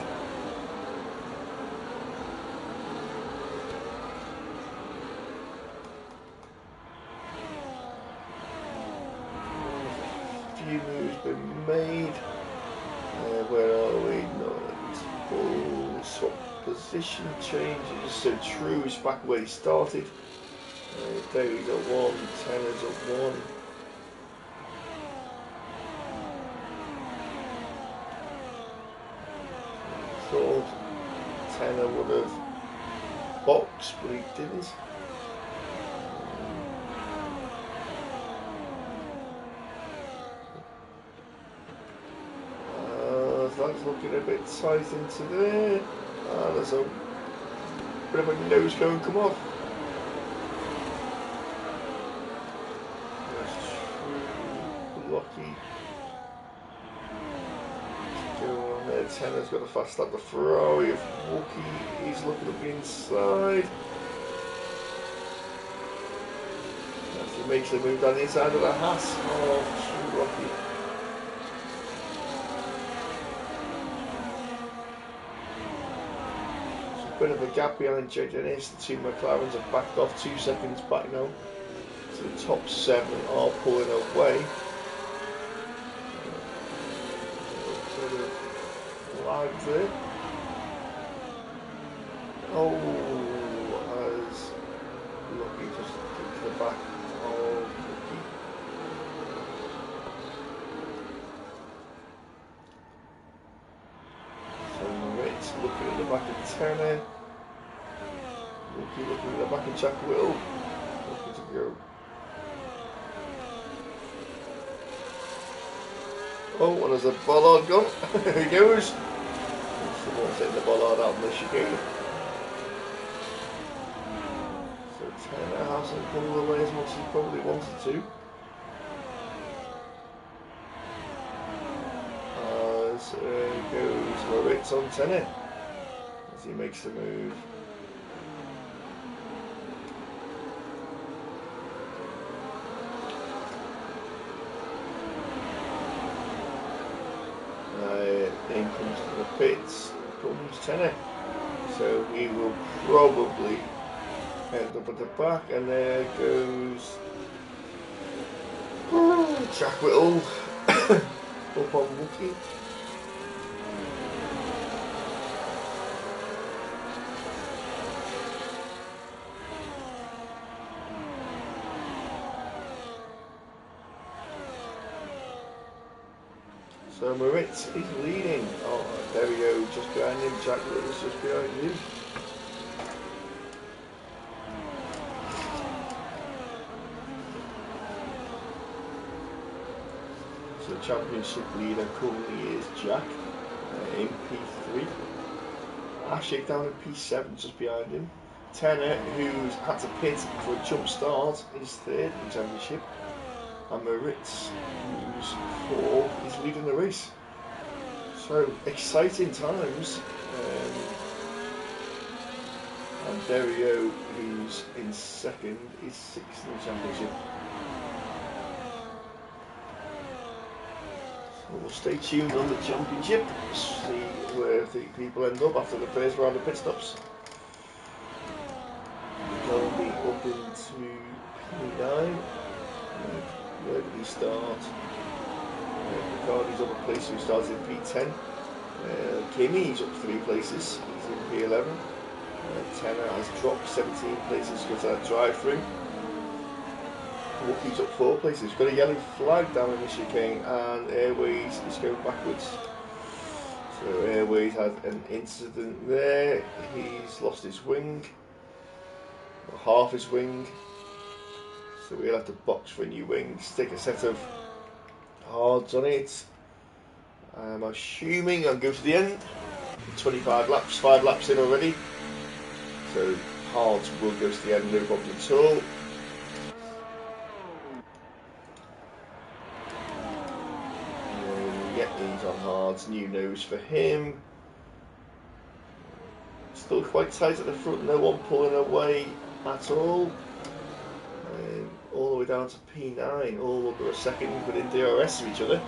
Moves been made. Where are we? No, full swap position changes. So True is back where he started. There he's at 1, Tanner's at 1. Thought Tanner would have boxed, but he didn't. That's looking a bit tight into there. There's a bit of a nose going come off. That's True Lucky. Going on there. Tanner's got a fast lap. The Ferrari of Wookie. He's looking up the inside. As he makes the move down the inside of the Haas. Oh, True Lucky. Bit of a gap behind JJNS. The two McLarens have backed off 2 seconds back now. So the top 7 are pulling away. Sort of lag there. Oh, as Lucky just to the back of Lucky. So Moritz looking at the back of Tanner. Looking at the back of Jack Whittle. Looking to go. Oh, and there's a bollard gone. There he goes. Someone's hitting the bollard out of the chicane. So Tanner hasn't pulled away as much as he probably wanted to. As goes Moritz on Tanner as he makes the move. In comes to the pits, comes Tanner. So he will probably end up at the back, and there goes Jack Whittle up on Wookie. So Moritz is leading. Oh, there we go, just behind him. Jack Whittle's just behind him. So the championship leader currently is Jack in P3. Ashik down in P7 just behind him. Tanner, who's had to pit for a jump start, is third in the championship. And Moritz, who's 4, is leading the race. So exciting times. And Dario, who's in 2nd, is 6th in the championship. We'll stay tuned on the championship, see where the people end up after the first round of pit stops. They'll be up into P9. Where did he start? Ricardo's up a place, who starts in P10. Kimi's up 3 places, he's in P11. Tenner has dropped 17 places because of that drive-through. Wookie's up 4 places. Got a yellow flag down in the chicane, and Airways is going backwards. So Airways had an incident there. He's lost his wing, or half his wing. So we'll have to box for a new wing. Stick a set of hards on it. I'm assuming I'll go to the end. 25 laps, 5 laps in already. So hards will go to the end, no problem at all. He's on hards, new nose for him. Still quite tight at the front, no one pulling away at all. All the way down to P9, all under a second within DRS of each other.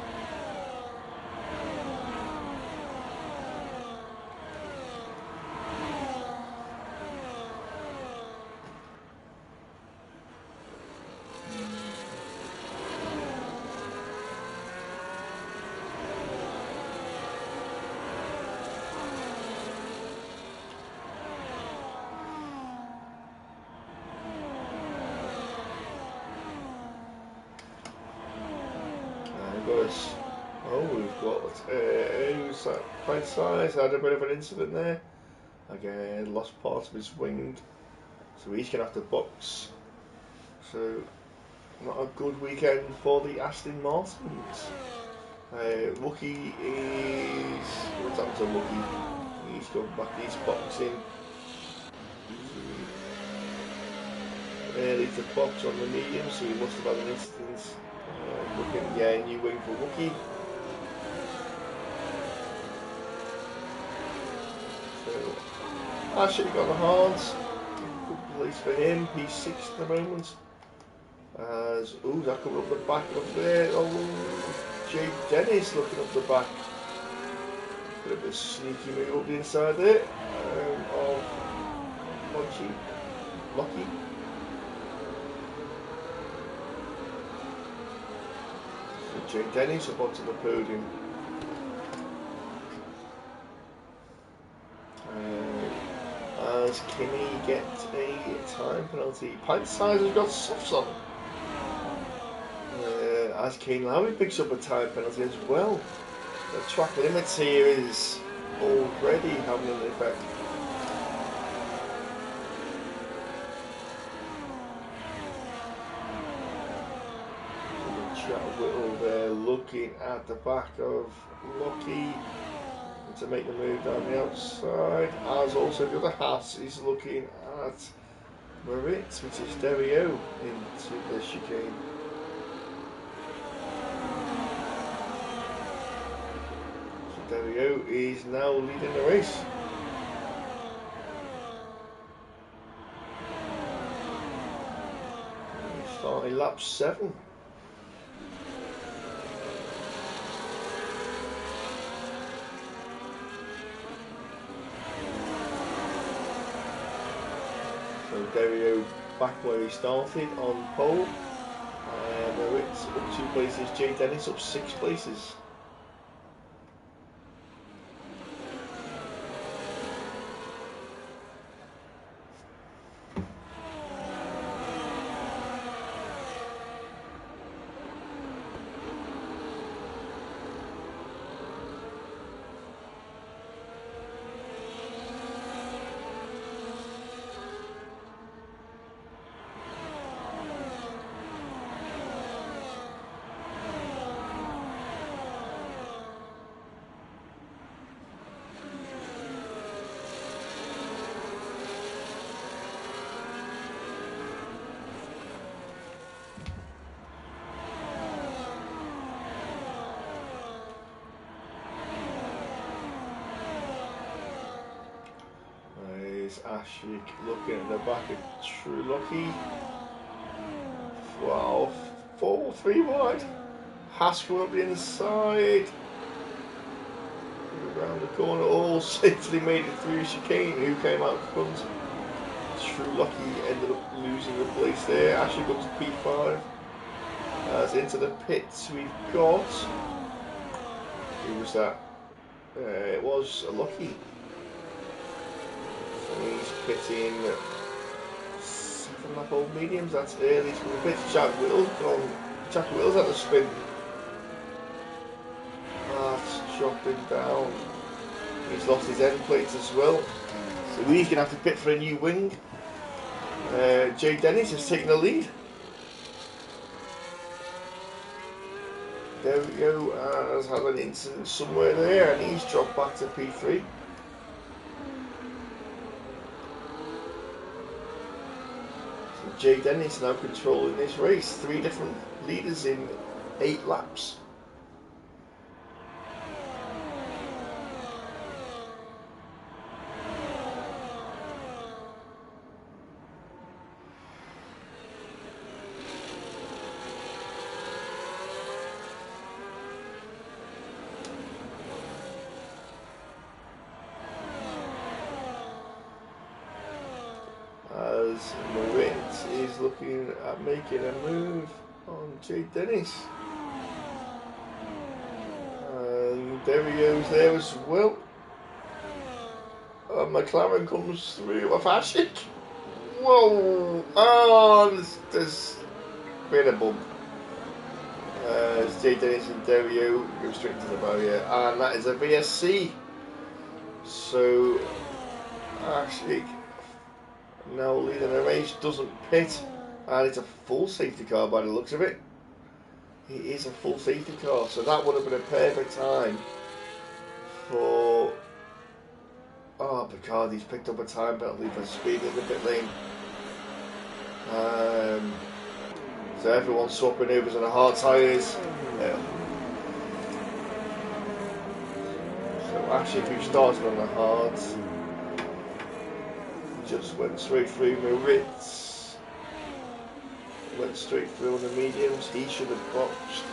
We've got who's that pint size, had a bit of an incident there. Again, lost part of his wing, so he's going to have to box. So, not a good weekend for the Aston Martins. Wookie is... what's happened to Wookie? He's gone back, he's boxing. Early to box on the medium, so he must have had an incident. Looking, new wing for Wookie. So, Ashley got the hards. Good place for him. He's 6th at the moment. As that coming up the back up there. Jake Dennis looking up the back. Bit of a sneaky move up the inside there. Of Lockie. Jake Dennis up onto the podium. As Kimi gets a time penalty. Pint size has got softs on. As Kane Lowry picks up a time penalty as well. The track limits here is already having an effect. Whittle there looking at the back of Lucky to make the move down the outside, as also the other Haas is looking at Moritz, which is Derio, into the chicane. So Derio is now leading the race. Starting lap 7. So Derio back where he started on pole. Moritz up 2 places, Jay Dennis up 6 places. Ashik looking at the back of True Lucky. Wow, 4-3 wide. Haas coming up the inside. Around the corner, all safely made it through chicane. Who came out front? True Lucky ended up losing the place there. Actually got to P5. As into the pits we've got. Who was that? It was a Lucky. So he's pitting 7 lap old mediums. That's early from the pits. Jack Wills at the spin. That's dropping down. He's lost his end plates as well. So he's going to have to pit for a new wing. Jay Dennis is taking the lead. There we go, has had an incident somewhere there, and he's dropped back to P3. So Jay Dennis now controlling this race. 3 different leaders in 8 laps. As Moritz is looking at making a move on Jay Dennis. And there he goes there as well. McLaren comes through with Ashik. Whoa! Oh, there's been a bump. As Jay Dennis and Dario go straight to the barrier. And that is a VSC. So, Ashik now leading the race, doesn't pit, and it's a full safety car by the looks of it. It is a full safety car, so that would have been a perfect time for... Oh, Picardi's picked up a time penalty for speeding in the pit lane. So everyone's swapping overs on the hard tyres. Yeah. So Ashik, who started on the hards, just went straight through. Moritz went straight through on the mediums. He should have boxed.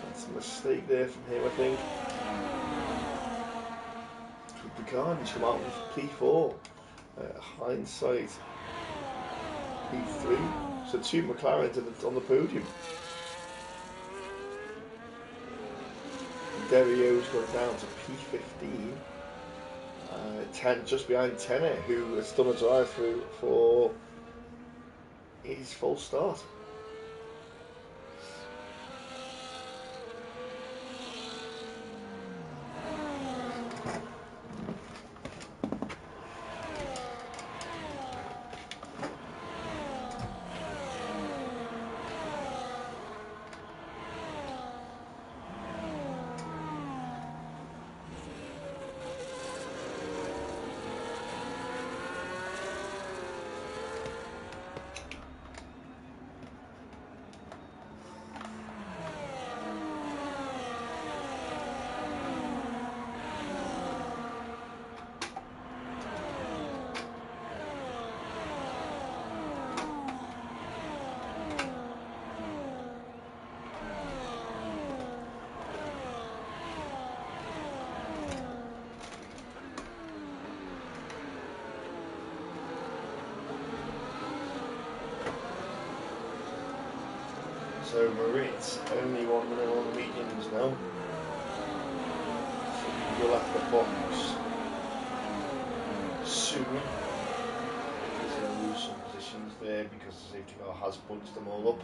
That's a mistake there from him, I think. Picardi's come out with P4. Hindsight, P3. So 2 McLarens on the podium. Derrio's gone down to P15. 10 just behind Tenner, who has done a drive through for his full start. So Moritz only 1 minute on the mediums now. So we'll have to box soon. He's going to lose some positions there because the safety car has punched them all up.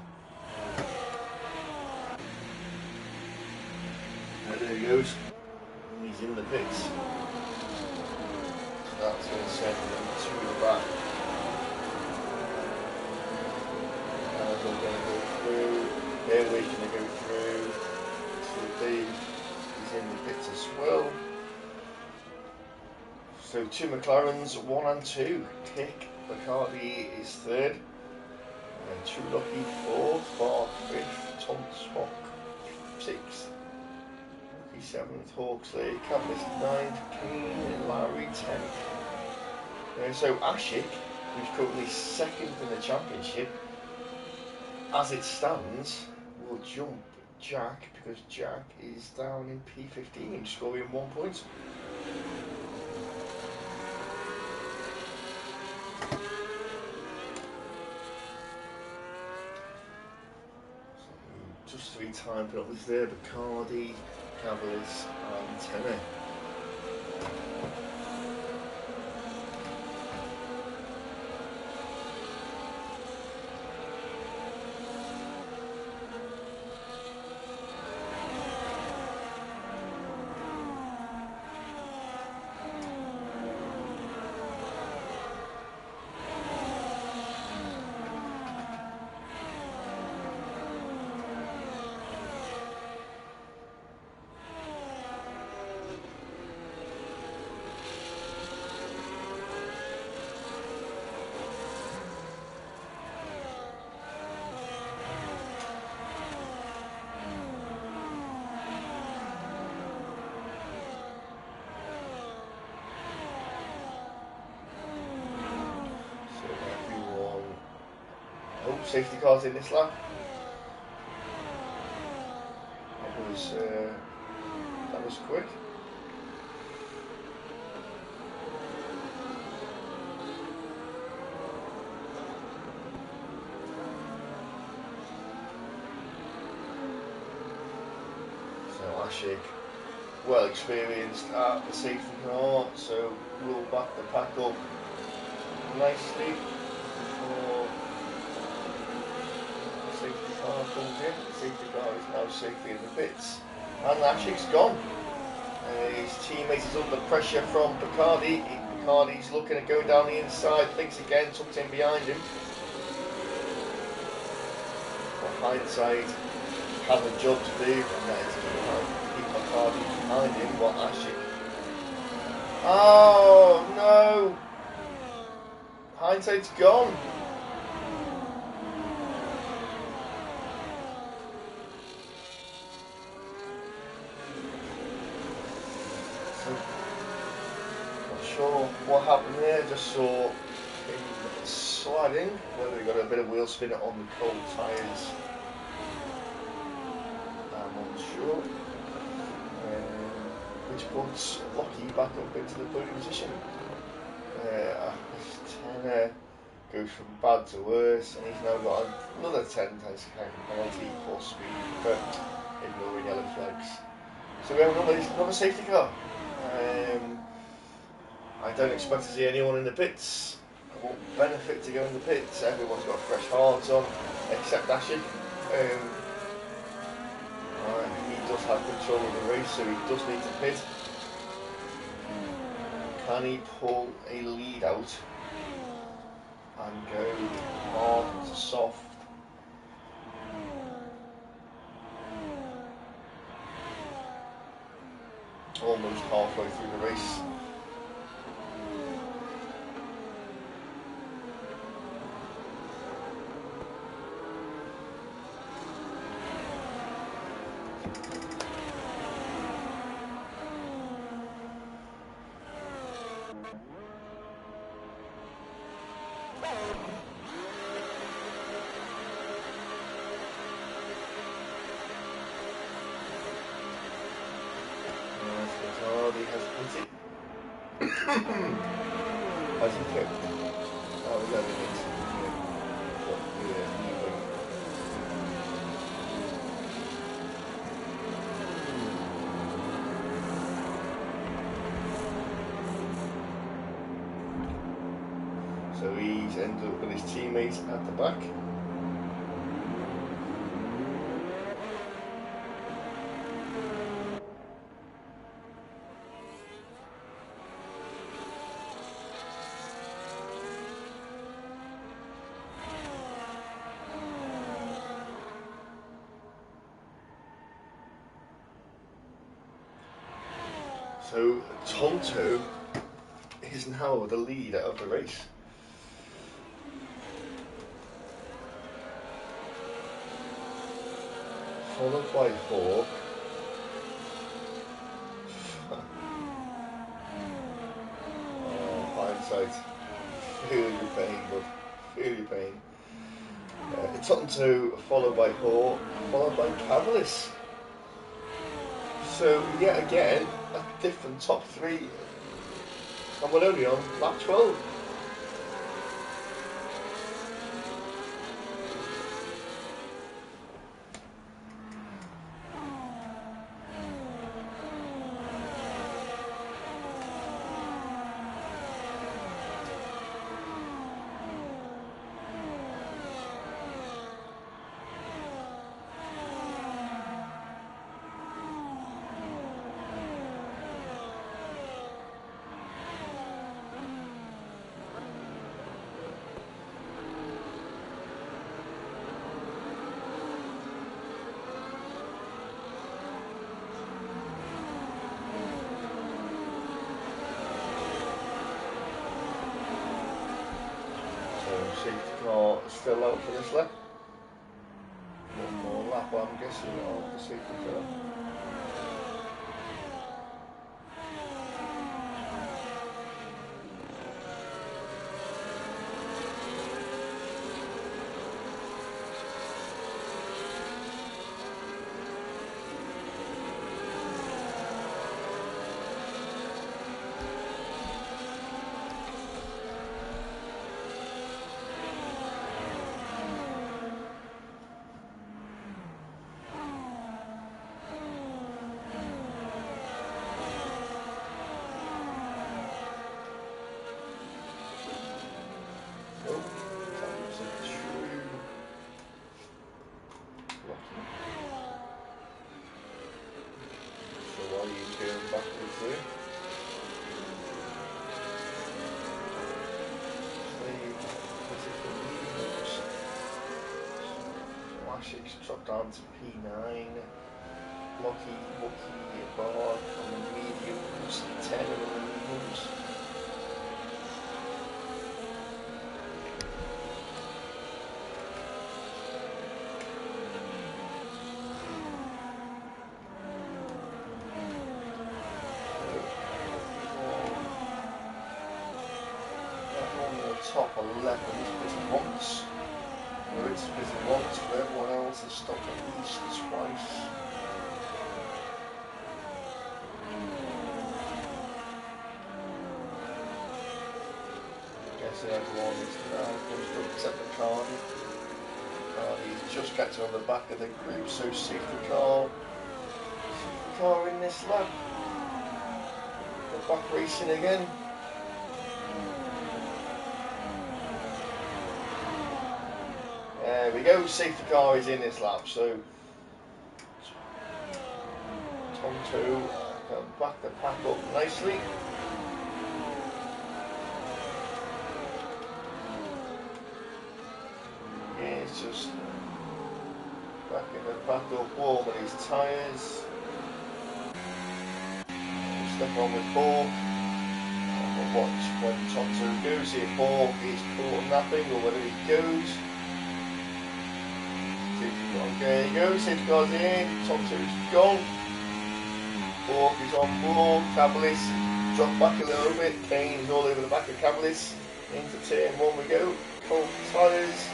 And there he goes. He's in the pits. So that's going to send him to the back. And we're going to go through. Airway's going to go through. So Dave is in the pits as well. So 2 McLarens, 1 and 2. Tick. Bacardi is 3rd. And True Lucky 4th. Bar 5th. Tom Spock 6th. 7th, Hawksley, Cavendish 9th, Keane, Lowry 10th. So Ashik, who's currently 2nd in the championship, as it stands, will jump Jack, because Jack is down in P15, scoring 1 point. So just 3 time penalties there, Bacardi, Cavaliers and Tenner. Safety cars in this lap. That was quick. So Ashik, well experienced at the safety car, so we'll back the pack up nicely before safety car comes in. The safety car is now safely in the pits, and Ashik's gone. His teammate is under pressure from Bacardi. Bacardi's looking at going down the inside, thinks again, tucked in behind him. For hindsight, has a job to do, and that is to keep Bacardi behind him. What Ashik? Oh no! Hindsight's gone. Sure what happened there, just saw him sliding, whether he got a bit of wheel spin on the cold tyres, I'm unsure, which puts Lockie back up into the podium position. Tenner goes from bad to worse, and he's now got another 10 times penalty for speed for ignoring yellow flags. So we have another safety car. I don't expect to see anyone in the pits. It won't benefit to go in the pits. Everyone's got fresh hearts on, except Ashik. He does have control of the race, so he does need to pit. Can he pull a lead out and go hard to soft? Almost halfway through the race. Has he clipped? Oh, he's having it. So he's ended up with his teammates at the back. So Tonto is now the leader of the race. Followed by Hawk. Hindsight. Feel your pain, bud. Feel your pain. Tonto followed by Hawk, followed by Cavalis. So yet again, a different top three, and we're only on lap 12. Safety car still out for this lap. One more lap, I'm guessing, of the safety car. Drop down to P9, Lucky, Bar on the mediums, 10 on the mediums. On the top 11 is once. It's busy once, but everyone else has stopped at least twice. I guess everyone is now pushed up except for Cardi. Cardi's just catching on the back of the group, so safety car in this lap. They're back racing again. There we go, safety car is in this lap, so Tonto can back the pack up nicely. He's just backing the pack up, warming his tyres. Step on with Hawk. And we'll watch when Tonto goes, if Hawk is caught napping or whether he goes. There you go, safety car's in, Tonto's gone. Hawk is on board, Cavalis dropped back a little bit, Kane's all over the back of Cavalis. Into turn 1 we go, cold tyres.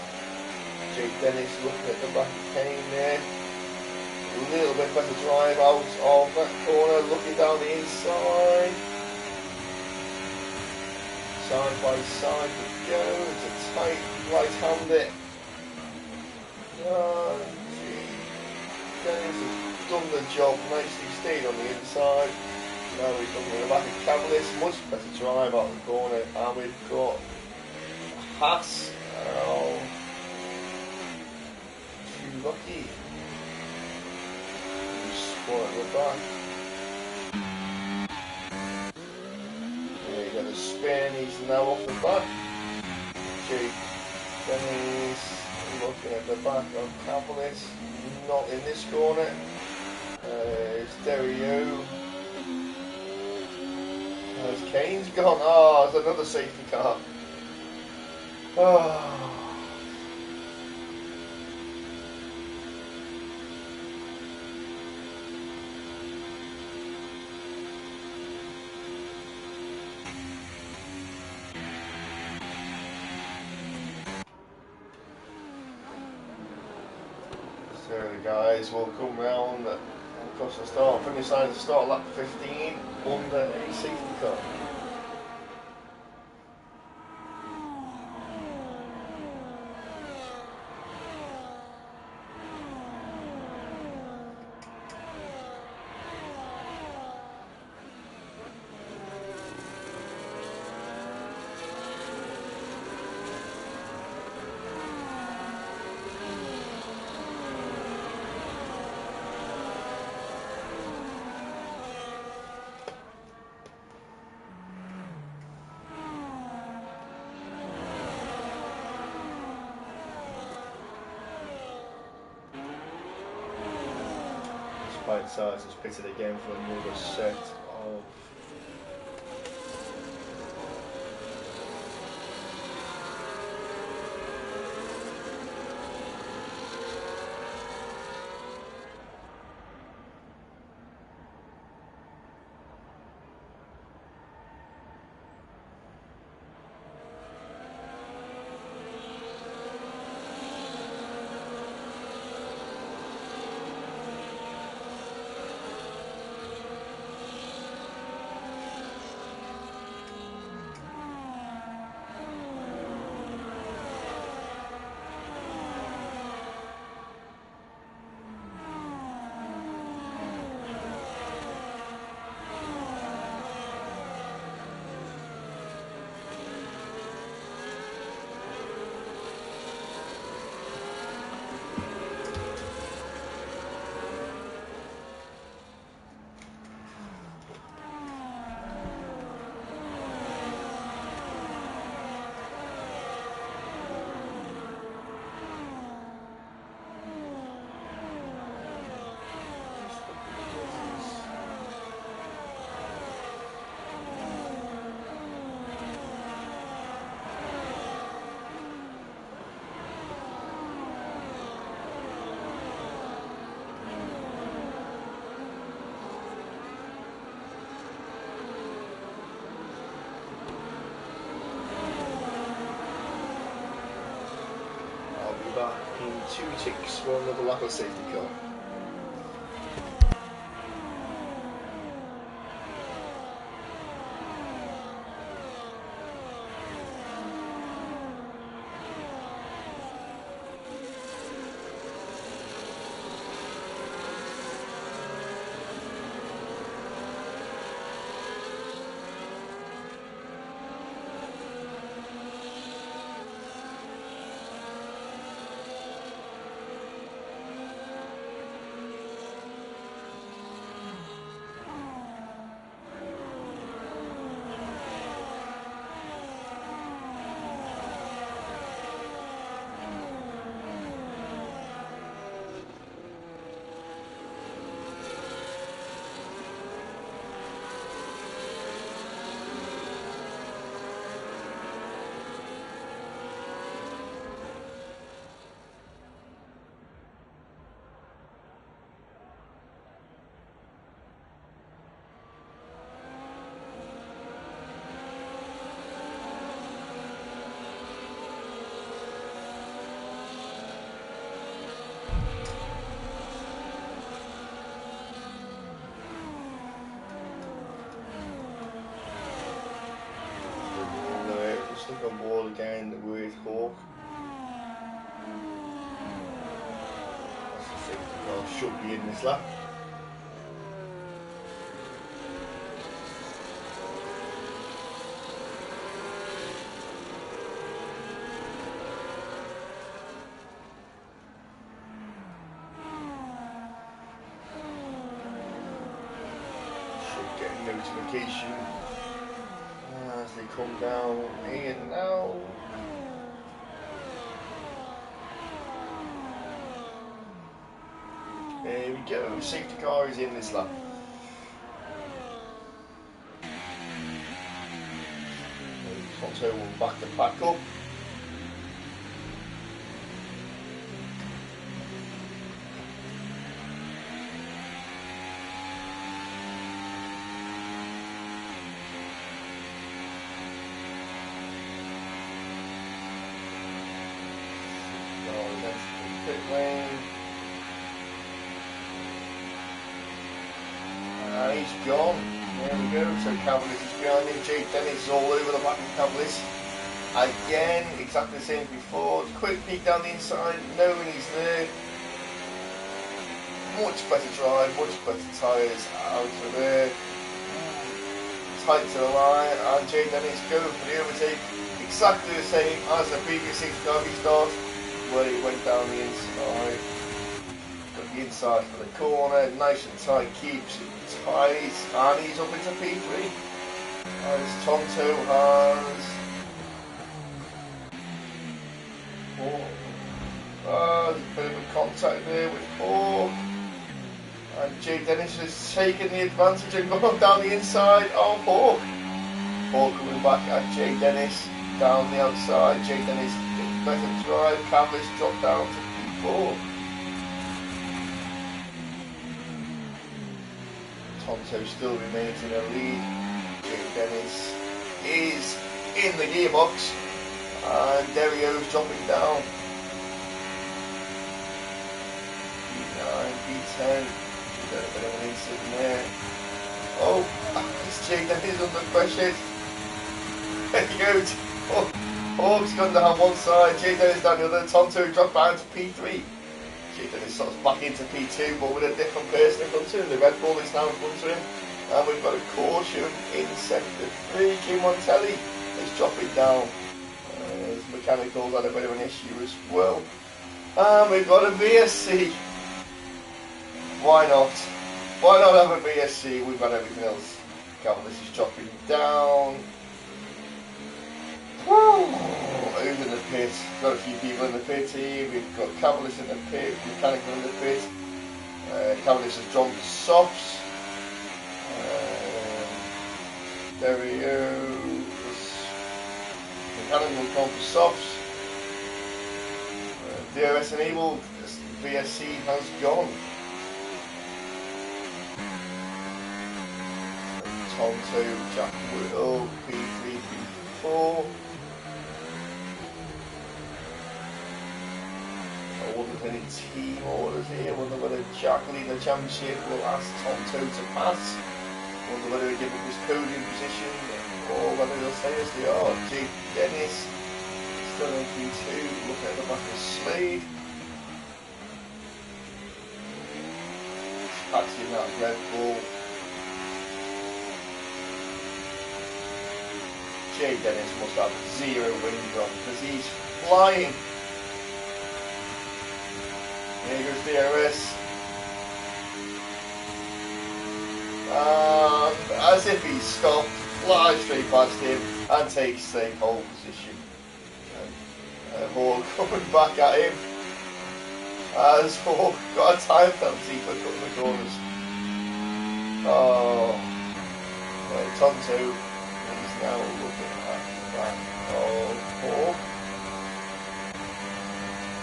Jake Dennis looking at the back of Kane there. A little bit better drive out of that corner, looking down the inside. Side by side we go, it's a tight right-hander. Dennis has done the job nicely, stayed on the inside. Now he's looking at the back of Cavalis, much better drive out the corner, and we've got Haas. Too lucky. Spot at the back. There you go, the spin, he's now off the back. Jake Dennis looking at the back of Cavalis, not in this corner. It's Derio. As Kane's gone. Oh, it's another safety car. Oh. guys will come round across the start, finish line to start lap 15 under a safety car. Bite size has pitted again for another set of back in 2 ticks for another lap of safety car. Stuck on board again with Hawk. That's the safety car should be in this lap. Should get a notification as they come down here now. There we go, safety car is in this lap. Tonto will back the pack up. Pit lane. is gone. There we go. So Cavaliers is behind him. Jake Dennis is all over the back of Cavaliers. Again, exactly the same as before. Quick peek down the inside, knowing he's there. Much better drive, much better tyres out of there. Tight to the line, and Jake Dennis going for the overtake. Exactly the same as the previous 6 car restart, where he went down the inside. Got the inside for the corner, nice and tight, keeps it tight, and he's up into P3. As Tonto has there's a bit of a contact there with Hawk. And Jake Dennis has taken the advantage and gone down the inside of Hawk. Hawk coming back at Jake Dennis down the outside. Jake Dennis better drive. Cavaliers drop down to P4. Tonto still remains in the lead. Jake Dennis is in the gearbox. And Derrio's dropping down. P9, P10. Got a bit of an incident there. Oh, it's Jake Dennis under pressure. There he goes. Hawk's gone down one side, Jake Dennis down the other. Tonto dropped down to P3. Jake Dennis sort of back into P2, but with a different person in front of him. The Red Bull is now in front of him. And we've got a caution in sector 3. Kim Montelli is dropping down. His mechanicals had a bit of an issue as well. And we've got a VSC. Why not? Why not have a VSC? We've got everything else. Cavaliers is dropping down. Woo! Who's in the pit? Got a few people in the pit here. We've got Cavaliers in the pit, mechanical in the pit. Cavaliers has jumped softs. Derrio's mechanical gone for softs. DRS enabled. VSC has gone. Tonto, Jack Whittle, P3, P4. I wonder if any team orders here. I wonder whether Jack leading the championship will ask Tonto to pass. I wonder whether he'll give up his podium position or whether he'll stay as they are. Jake Dennis still in P2, looking at the back of Slade. Patching that Red Bull. Jake Dennis must have 0 wing drop because he's flying. Here goes DRS. And as if he stopped, flies straight past him and takes the pole position. Hawk coming back at him. As Hawk got a time penalty for cutting the corners. Oh, well, Tonto. Now looking at the back of Hawk.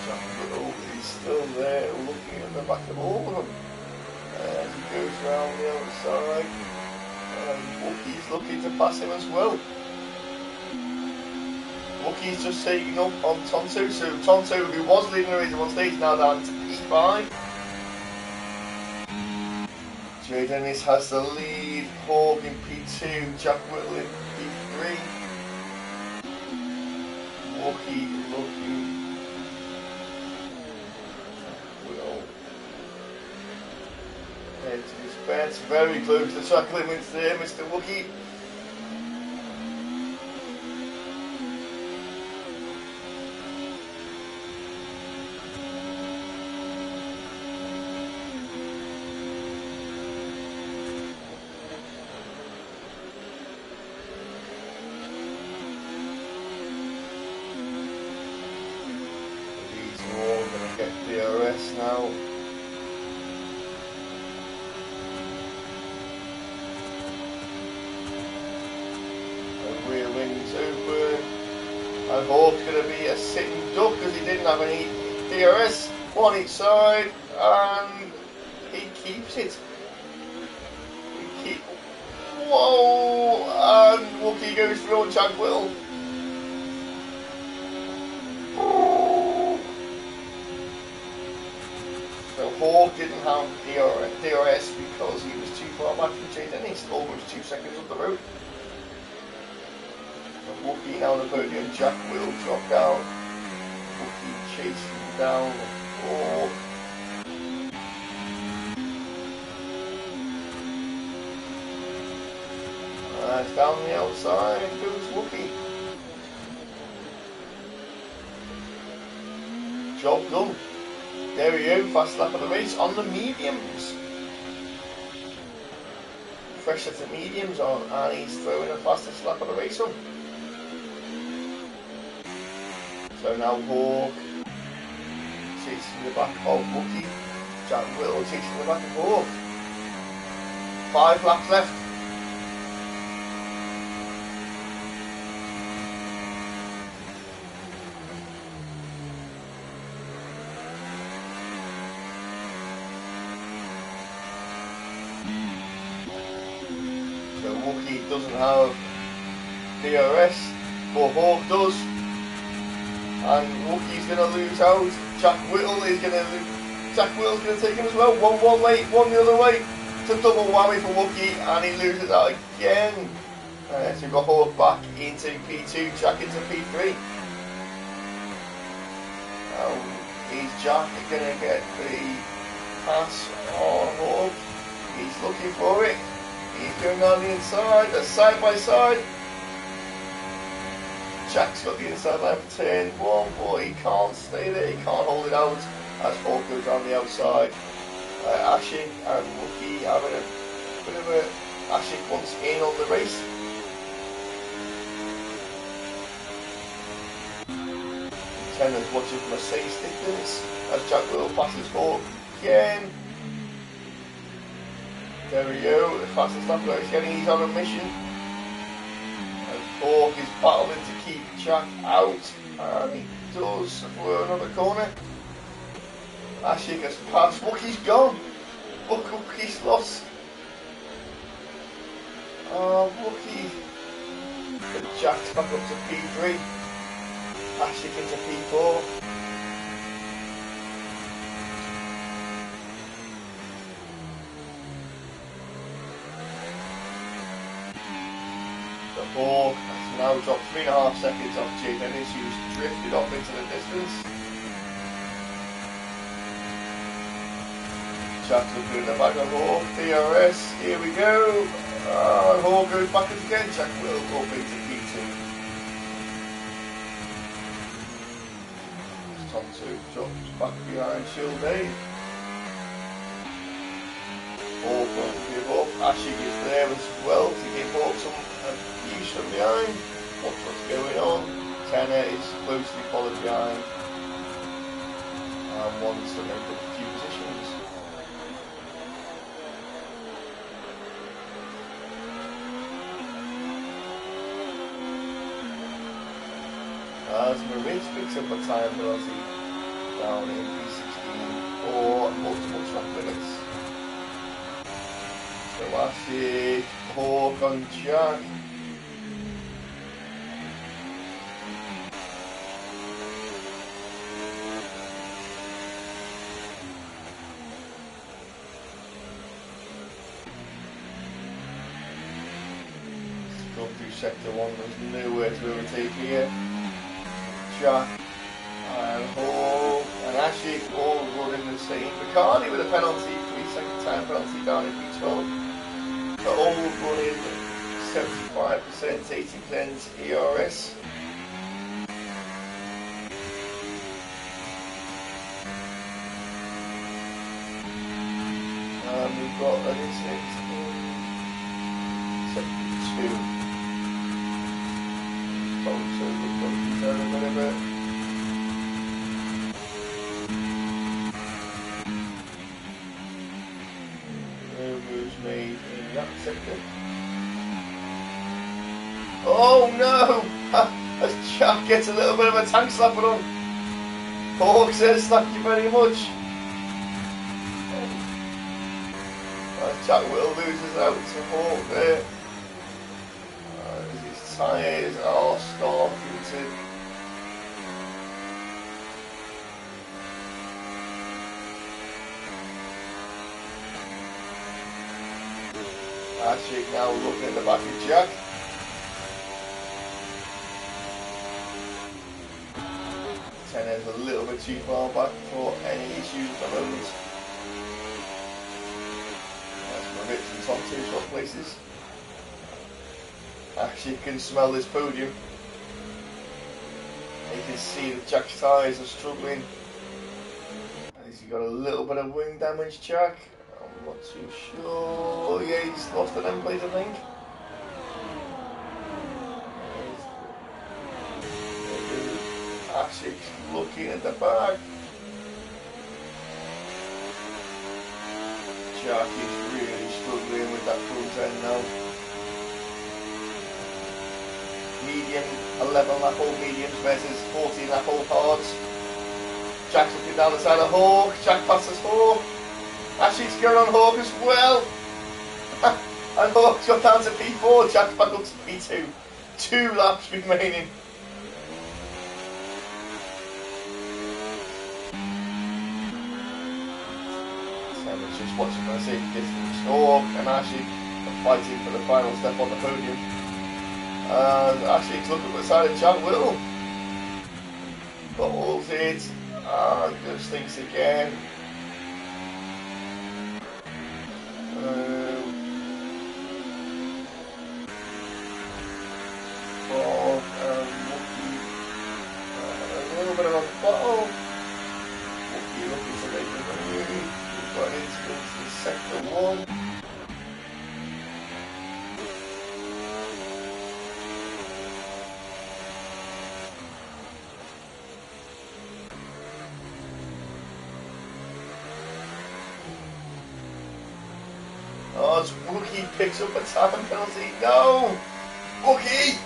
Jack Whittle is still there looking at the back of all of them. And he goes round the outside. And Wookie's looking to pass him as well. Wookie's just taking up on Tonto. So Tonto, who was leading the race at one stage, now down to P5. Jake Dennis has the lead. Hawk in P2. Jack Whittle in P3. Wookie looking. Will head to his bets. Very close to the track limits there, Mr. Wookie. DRS now. The rear wing's open. And Hawk's going to be a sitting duck because he didn't have any DRS. One each side. And he keeps it. Whoa! And Wookie goes through on Jack Whittle. Hawk Hawk didn't have DRS because he was too far back from Jay Dennis, almost 2 seconds up the road. Wookie now on the podium, Jack will drop down. Wookie chasing down Hawk. Down the outside goes Wookie. Job done. There we go, fast lap of the race on the mediums. Fresh set of mediums on, and he's throwing the fastest lap of the race on. So now Hawk chasing the back of Wookie. Jack Will chasing the back of Hawk. 5 laps left. So Wookie doesn't have DRS, but Hawk does. And Wookie's going to lose out. Jack Whittle is going to lose. Jack Whittle's going to take him as well. One way, one the other way. It's a double whammy for Wookie, and he loses out again. So we've got Hawk back into P2, Jack into P3. Now, is Jack going to get the pass on Hawk? He's looking for it. He's going down the inside. They're side by side. Jack's got the inside line for turn 1, but he can't stay there, he can't hold it out as Hawk goes down the outside. Ashik and Wookie having a bit of a Ashik once in on the race. Tenner's watching from a safe distance as Jack Will passes Hawk again. There we go, the fastest lap of the race again, he's on a mission. Hawk is battling to keep Jack out, and he does for another corner. Ashik has passed. Wookie's gone. Wookie's lost. Wookie. But Jack's back up to P3. Ashik into P4. Hawk has now dropped 3.5 seconds off Jay Dennis, who's drifted off into the distance. Jack's looking in the back of Hawk, DRS, here we go. Hawk goes backwards again, Jack will go up into P2. Tom 2 drops back behind Shilday. Hawk won't give up, Ashik is there as well to give Hawk some use from behind. What's going on? Tenner is closely followed behind and wants to make up a few positions. As Maritz picks up a time penalty down in P16 for multiple track limits. So Ashik, Hawk on Jack. Go through sector 1, there's nowhere to overtake here. Jack and Hawk and Ashik all running the same. Bacardi with a penalty, 3-second time penalty down in P12. They're all running 75%, 80% ERS. And we've got an incident in sector 2. So we've got a whatever. No moves made in that sector. Oh no! As Jack gets a little bit of a tank slap on him. Hawk says thank you very much. As Jack Will loses out to Hawk there. His tyres are starting to Ashik now looking at the back of Jack. Tenner's a little bit too far back for any issues at the moment. That's my bits and top two swap places. Actually, you can smell this podium. You can see that Jack's tyres are struggling. Has he got a little bit of wing damage, Jack? I'm not too sure. Yeah, he's lost an end plate, I think. Ashik's looking at the back. Jack is really struggling with that front end now. Medium, 11 lap all mediums versus 14 lap all hards. Jack's looking down the side of Hawk. Jack passes Hawk. Ashik's going on Hawk as well. And Hawk's got down to P4. Jack's back up to P2. 2 laps remaining. Tenner's just watching my safe distance. Hawk and Ashik are fighting for the final step on the podium. And Ashik's looking at the side of Jack Will. Bobbles it. And just thinks again. Bob and Wookie. A little bit of a bottle. Wookie looking to make a move. We've got into sector 1. Oh, as Wookie picks up a time penalty. No! Wookie!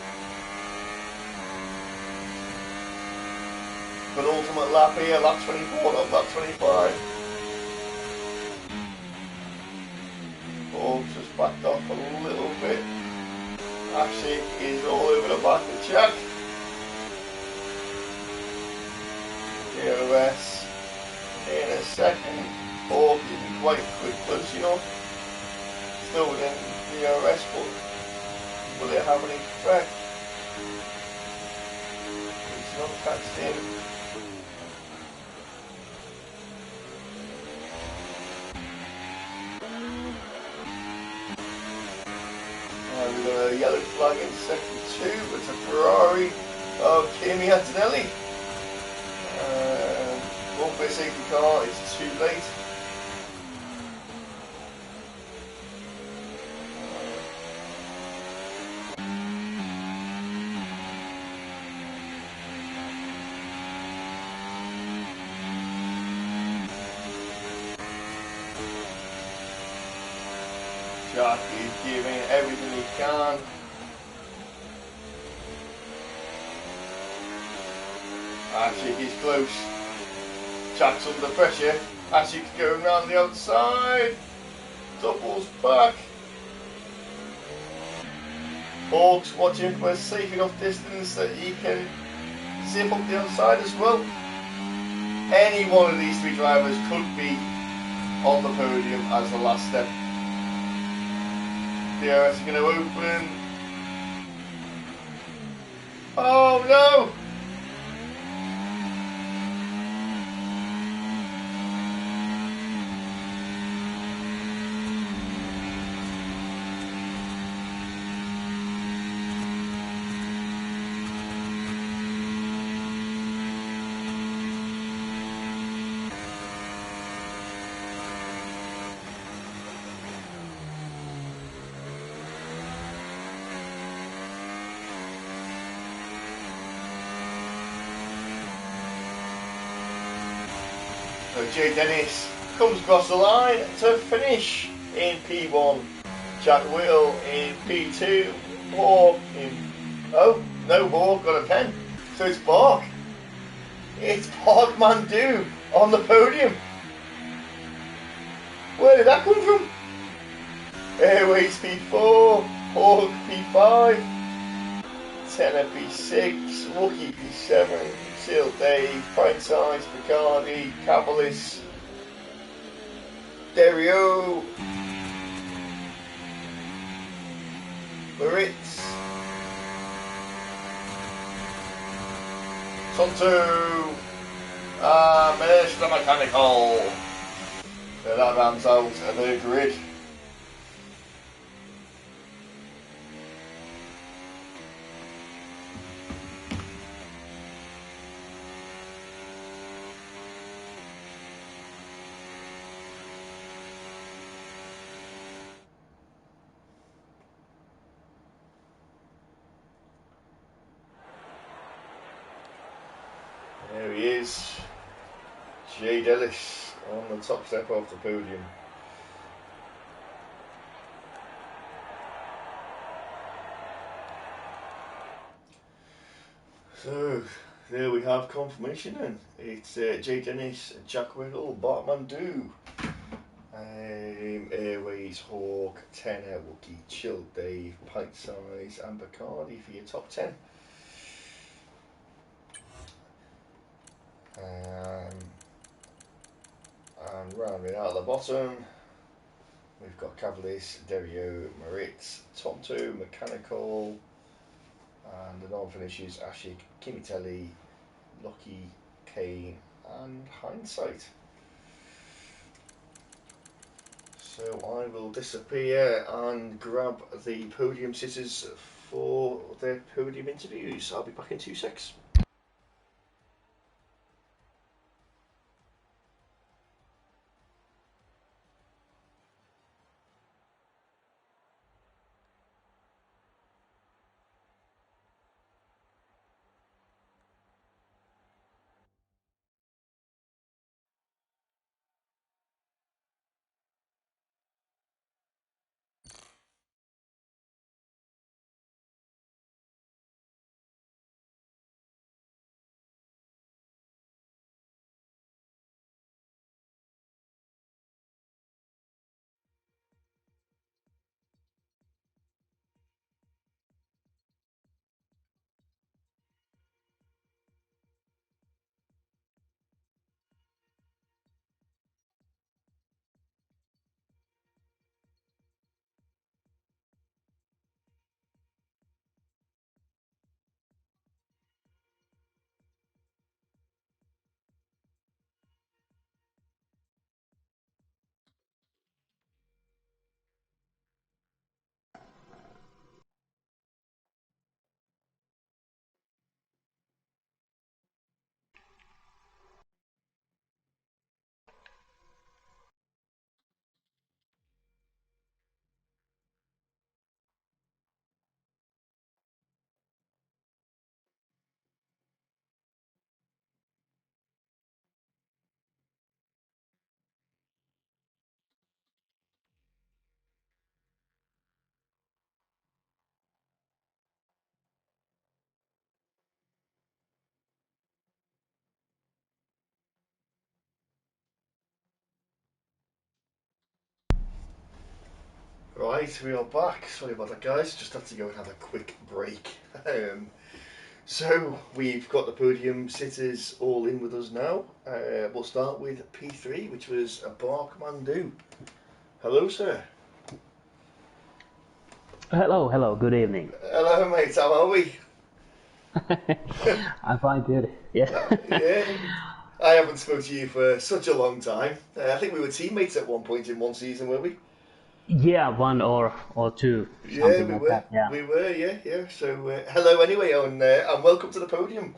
But ultimate lap here, lap 24, not lap 25. Forbes just backed off a little bit. Ashik is all over the back of Jack. DRS in a second. Forbes is quite quick close, you know. Still within DRS, but will it have any effect? It's not catched in. And we've got a yellow flag in sector 2, it's a Ferrari of Kimi Antonelli. Won't be a safety car, it's too late. Jack is giving everything he can. Ashik is close. Jack's under pressure. Ashik's going round the outside. Doubles back. Hawk's watching for a safe enough distance that he can zip up the outside as well. Any one of these 3 drivers could be on the podium as the last step. DRS is going to open. Oh no! So Jay Dennis comes across the line to finish in P1. Jack Whittle in P2. Hawk in... Oh, no, Hawk got a pen. So it's Bark. It's Bark Mandu on the podium. Where did that come from? Airways P4. Hawk P5. Tenner P6. Wookie P7. Seal Dave, Pride Size, Picardi, Cavalis, Derio, Maritz. Tonto. Mr. Mechanical. So that rounds out the grid. There he is, Jay Ellis on the top step off the podium. So there we have confirmation then. It's Jay Dennis, Jack Whittle, Bartman Airways, Hawk, Tenor, Wookie, Chill, Dave, Pint Size, and Bacardi for your top 10. And rounding out the bottom, we've got Cavaliers, Derio, Maritz, Tonto, Mechanical, and the non-finishes Ashik, Kimitelli, Lucky, Kane, and Hindsight. So I will disappear and grab the podium sitters for their podium interviews. I'll be back in 2 secs. Right, we are back. Sorry about that, guys. Just had to go and have a quick break. So we've got the podium sitters all in with us now. We'll start with P3, which was a Barkmandu. Hello, sir. Hello, good evening. Hello, mate. How are we? I'm fine, good. Yeah. Yeah. I haven't spoken to you for such a long time. I think we were teammates at one point in one season, weren't we? Yeah, one or two, Yeah, something we like were. that. Yeah. We were, yeah. So, hello anyway, and welcome to the podium.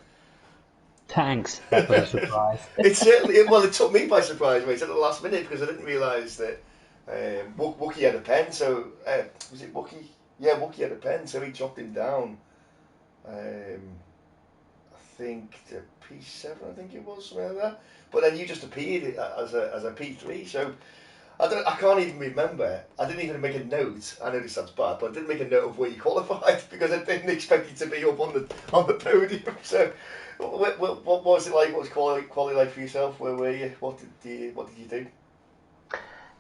Thanks. That was a surprise. It certainly, well, it took me by surprise, mate, at the last minute because I didn't realise that Wookie had a pen. So, was it Wookie? Yeah, Wookie had a pen, so he chopped him down. I think to P7, I think it was, something like that. But then you just appeared as a P3, so I can't even remember. I didn't even make a note. I know this sounds bad, but I didn't make a note of where you qualified because I didn't expect you to be up on the podium. So, what was it like? What was quality like for yourself? Where were you? What did you do?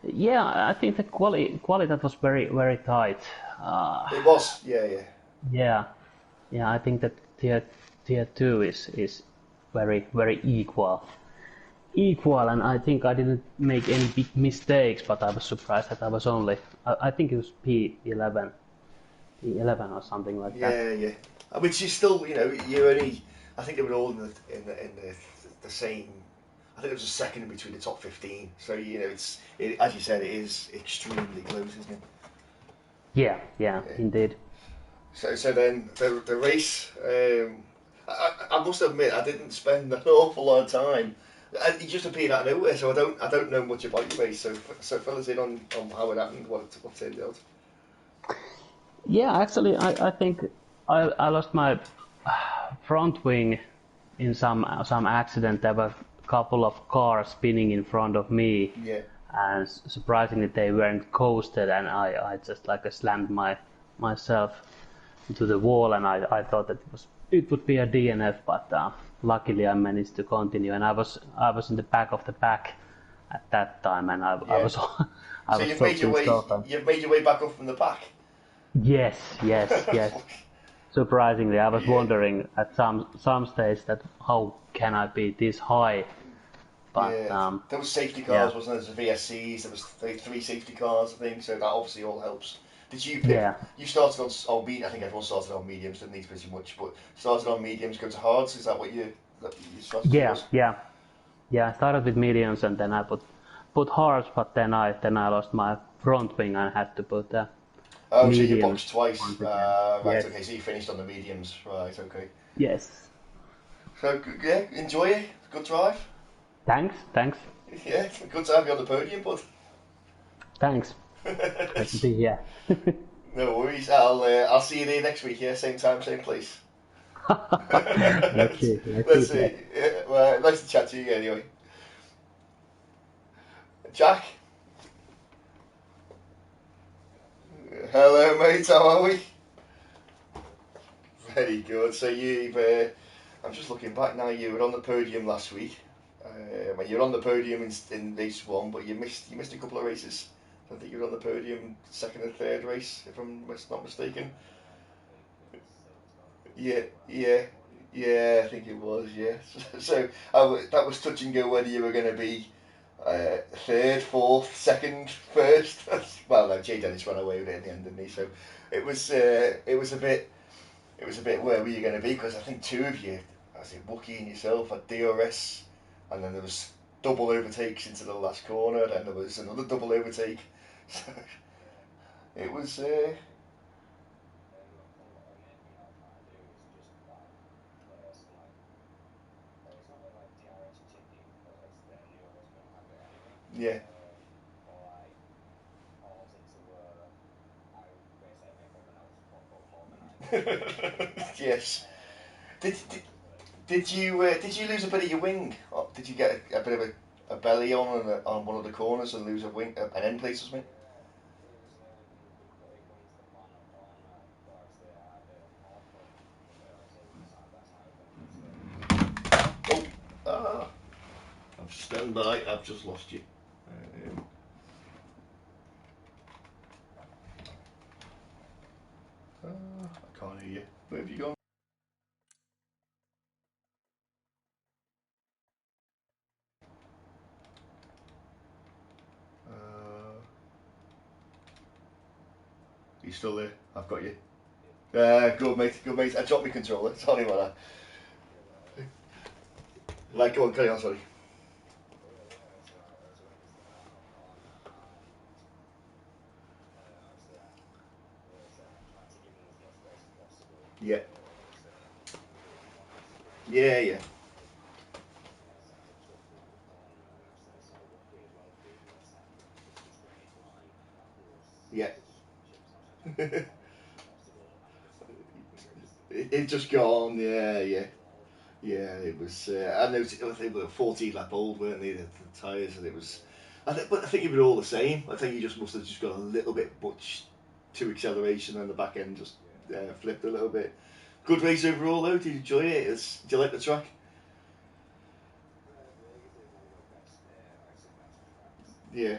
Yeah, I think the quality that was very tight. It was, yeah. Yeah, yeah. I think that tier two is very equal, and I think I didn't make any big mistakes, but I was surprised that I was only. I think it was P11. 11 or something like that. Yeah. Which is still, you're only. I think they were all in the same. I think it was a second in between the top 15. So as you said, it is extremely close, isn't it? Yeah, Yeah. indeed. So then the race. I must admit, I didn't spend an awful lot of time. It just appeared out of nowhere, so I don't know much about your race. So fill us in on how it happened, what turned out. Yeah, actually, I think I lost my front wing in some accident. There were a couple of cars spinning in front of me, Yeah. and surprisingly they weren't coasted, and I just like slammed myself into the wall, and I thought that it would be a DNF, but luckily I managed to continue, and I was in the back of the pack at that time, and I Yeah. was I So was so pissed off. And you've made your way back up from the back. yes. Surprisingly, I was Yeah. wondering at some stage that how can I be this high, but Yeah. There was safety yeah, cars, wasn't there? There was VSCs. There was three safety cars, I think. So that obviously all helps. Did you pick? yeah, You started on I think everyone started on mediums, didn't they? Pretty much, but started on mediums, go to hards. Is that what your strategy yeah, was? yeah, yeah. I started with mediums and then I put hards, but then I lost my front wing and had to put Oh, so you mediums boxed twice. once again. Right. Yes, Okay. So you finished on the mediums. Right. Okay. yes. So yeah, enjoy it. Good drive. Thanks, Yeah, good to have you on the podium, bud. thanks. Glad to be here. No worries. I'll see you there next week. Yeah, same time, same place. Let's see, Let's see. Jack. Yeah, well, nice to chat to you anyway. Jack. Hello, mate. How are we? Very good. So I'm just looking back now. You were on the podium last week. Well, you're on the podium in race one, but you missed a couple of races. I think you were on the podium second and third race, if I'm not mistaken. Yeah, yeah, yeah. I think it was. Yeah. So that was touch and go whether you were going to be third, fourth, second, first. Well, no, Jay Dennis ran away with it in the end, didn't he? So it was a bit where were you going to be? Because I think two of you, as in Wookie and yourself, had DRS, and then there was double overtakes into the last corner, then there was another double overtake. So it was, yeah. Yes. Did, did, did you lose a bit of your wing? Or did you get a bit of a belly on one of the corners and lose a wing, an end plate or something? Oh, ah, I've stand by. I've just lost you. Um, I can't hear you. Where have you gone? Uh, you still there? I've got you. Good mate, good mate. I dropped my controller. Sorry about that. Like, go on, carry on. Sorry. Yeah, yeah. Yeah. It just gone. Yeah. It was. And they were 14 lap old, weren't they? The tyres, and it was. But I think it was all the same. I think you just must have just got a little bit much too acceleration, and the back end just flipped a little bit. Good race overall, though. Did you enjoy it? Did you like the track? Yeah.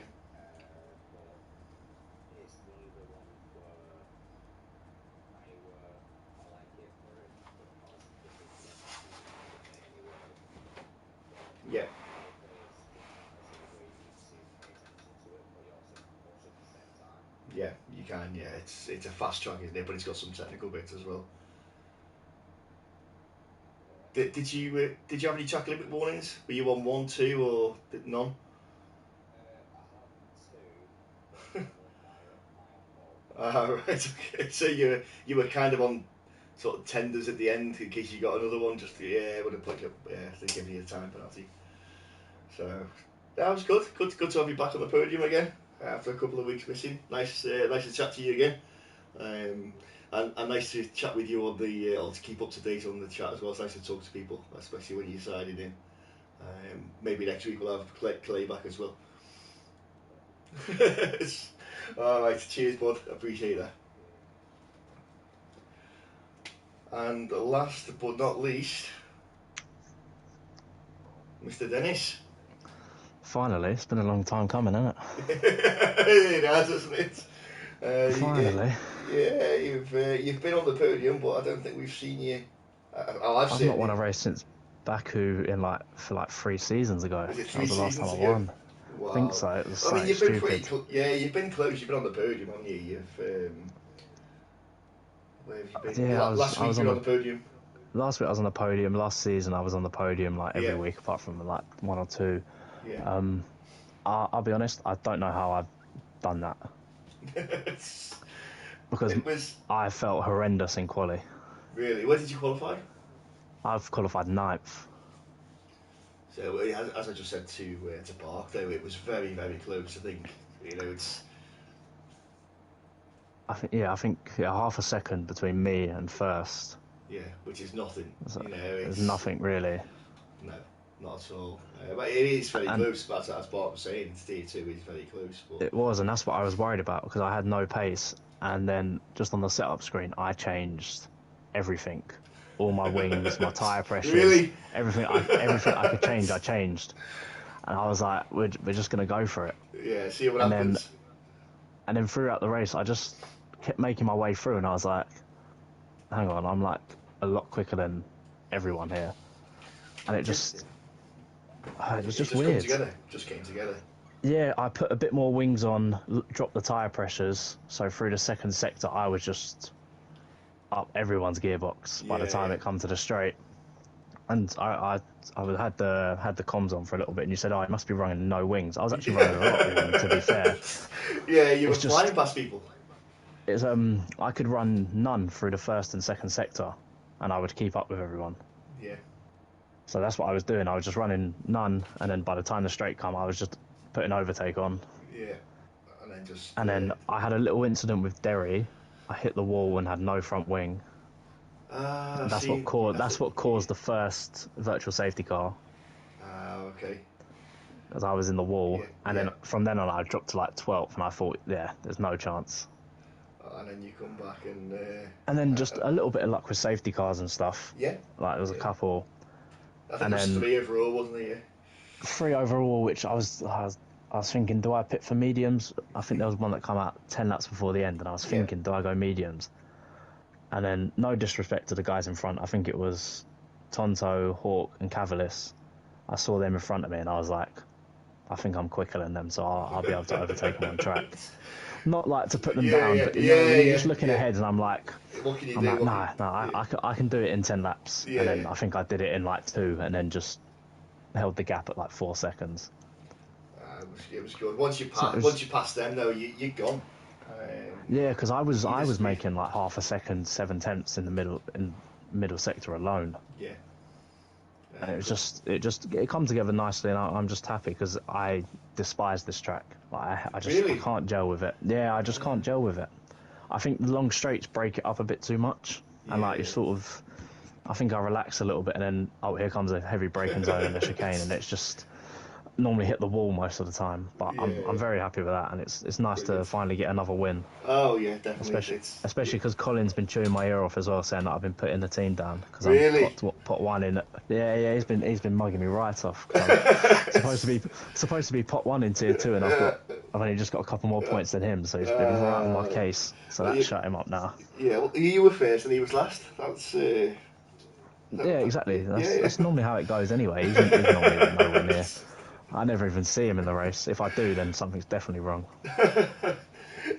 Yeah. Yeah. You can, yeah. It's a fast track, isn't it? But it's got some technical bits as well. Did you have any track limit warnings? Were you on 1, 2, or none? Right. Okay. So you were kind of on sort of tenders at the end in case you got another one. Just yeah, would have put you. Yeah, they give you a time penalty. So that was good. Good to have you back on the podium again after a couple of weeks missing. Nice to chat to you again. And nice to chat with you on the or to keep up to date on the chat as well. It's nice to talk to people, especially when you're signing in. Maybe next week we'll have Clay back as well. All right, cheers, bud. Appreciate that. And last but not least, Mr. Dennis. Finally, it's been a long time coming, hasn't it? It has, hasn't it? Finally. Yeah, you've been on the podium, but I don't think we've seen you. I've not won a race since Baku for 3 seasons ago. Was it That 3 was the last seasons time ago? I won. Wow. I think so. It was I mean, so you've been stupid. you've been close. You've been on the podium, haven't you? Where have you been? Yeah, Last week you were on the podium. Last week I was on the podium. Last season I was on the podium every Yeah. week, apart from 1 or 2. Yeah. I'll be honest, I don't know how I've done that because I felt horrendous in quali. Really? Where did you qualify? I've qualified 9th. So as I just said to Park, though, it was very, very close. I think it's. I think half a second between me and first. Yeah, which is nothing. So, there's nothing really. No, not at all. But it is very close. But as Bart was saying, Tier 2 is very close. But it was, and that's what I was worried about because I had no pace. And then just on the setup screen, I changed everything. All my wings, my tyre pressures, really? everything I could change, I changed. And I was like, we're just going to go for it. Yeah, see what happens. And then throughout the race, I just kept making my way through, and I was like, hang on, I'm like a lot quicker than everyone here. And it was just weird. Just came together. Yeah, I put a bit more wings on, dropped the tyre pressures, so through the second sector I was just up everyone's gearbox by the time it come to the straight. And I had the comms on for a little bit, and you said, "Oh, you must be running no wings." I was actually running a lot of wings, to be fair. Yeah, you were flying past people. It's I could run none through the first and second sector, and I would keep up with everyone. Yeah. So that's what I was doing. I was just running none, and then by the time the straight come, I was just putting overtake on. Yeah. And then just. And then I had a little incident with Derry. I hit the wall and had no front wing. That's what caused the first virtual safety car. Okay. As I was in the wall, and then from then on I dropped to 12th, and I thought, there's no chance. And then you come back and. And then just a little bit of luck with safety cars and stuff. Yeah. There was a couple. I think it was 3 overall, wasn't it? Yeah. 3 overall, which I was thinking, do I pit for mediums? I think there was one that came out 10 laps before the end, and I was thinking, do I go mediums? And then, no disrespect to the guys in front, I think it was Tonto, Hawk, and Cavalis. I saw them in front of me, and I was like, I think I'm quicker than them, so I'll be able to overtake them on track. Not to put them down, but you're just looking ahead, and I'm like, what can you do? I can do it in 10 laps. And then I think I did it in 2, and then just held the gap at 4 seconds. It was good. Once you pass them, though, you're gone. Yeah, because I was making half a second, 7/10 in the middle sector alone. Yeah. And it come together nicely, and I'm just happy because I despise this track. I can't gel with it. Yeah, I just can't gel with it. I think the long straights break it up a bit too much, and you sort of. I think I relax a little bit, and then here comes a heavy braking zone and a chicane, and it's just. Normally hit the wall most of the time, but I'm very happy with that, and it's nice to finally get another win. Oh yeah, definitely. Especially because Colin's been chewing my ear off as well, saying that I've been putting the team down because really? I'm pot 1 in. Yeah, he's been mugging me right off. I'm supposed to be pot 1 in Tier 2, and I've only just got a couple more points than him, so he's been right on my case. So that shut him up now. Yeah, well, you were first and he was last. That's. Yeah, exactly. That's normally how it goes anyway. He's normally nowhere near. I never even see him in the race. If I do, then something's definitely wrong.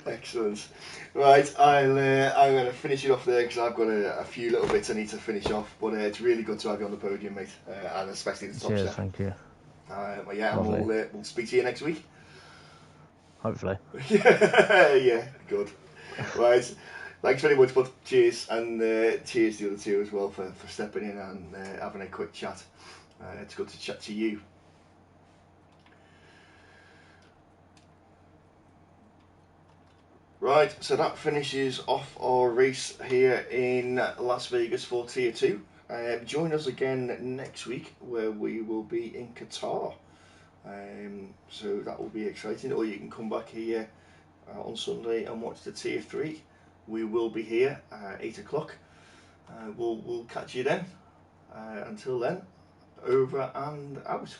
Excellent. Right, I'm going to finish it off there because I've got a few little bits I need to finish off. But it's really good to have you on the podium, mate, and especially the top Cheers, step. thank you. Well, yeah, and Lovely. we'll speak to you next week. Hopefully. Yeah, good. Right, thanks very much, bud. Cheers, and cheers to the other two as well for stepping in and having a quick chat. It's good to chat to you. Right, so that finishes off our race here in Las Vegas for Tier 2. Join us again next week where we will be in Qatar. So that will be exciting. Or you can come back here on Sunday and watch the Tier 3. We will be here at 8 o'clock. We'll catch you then. Until then, over and out.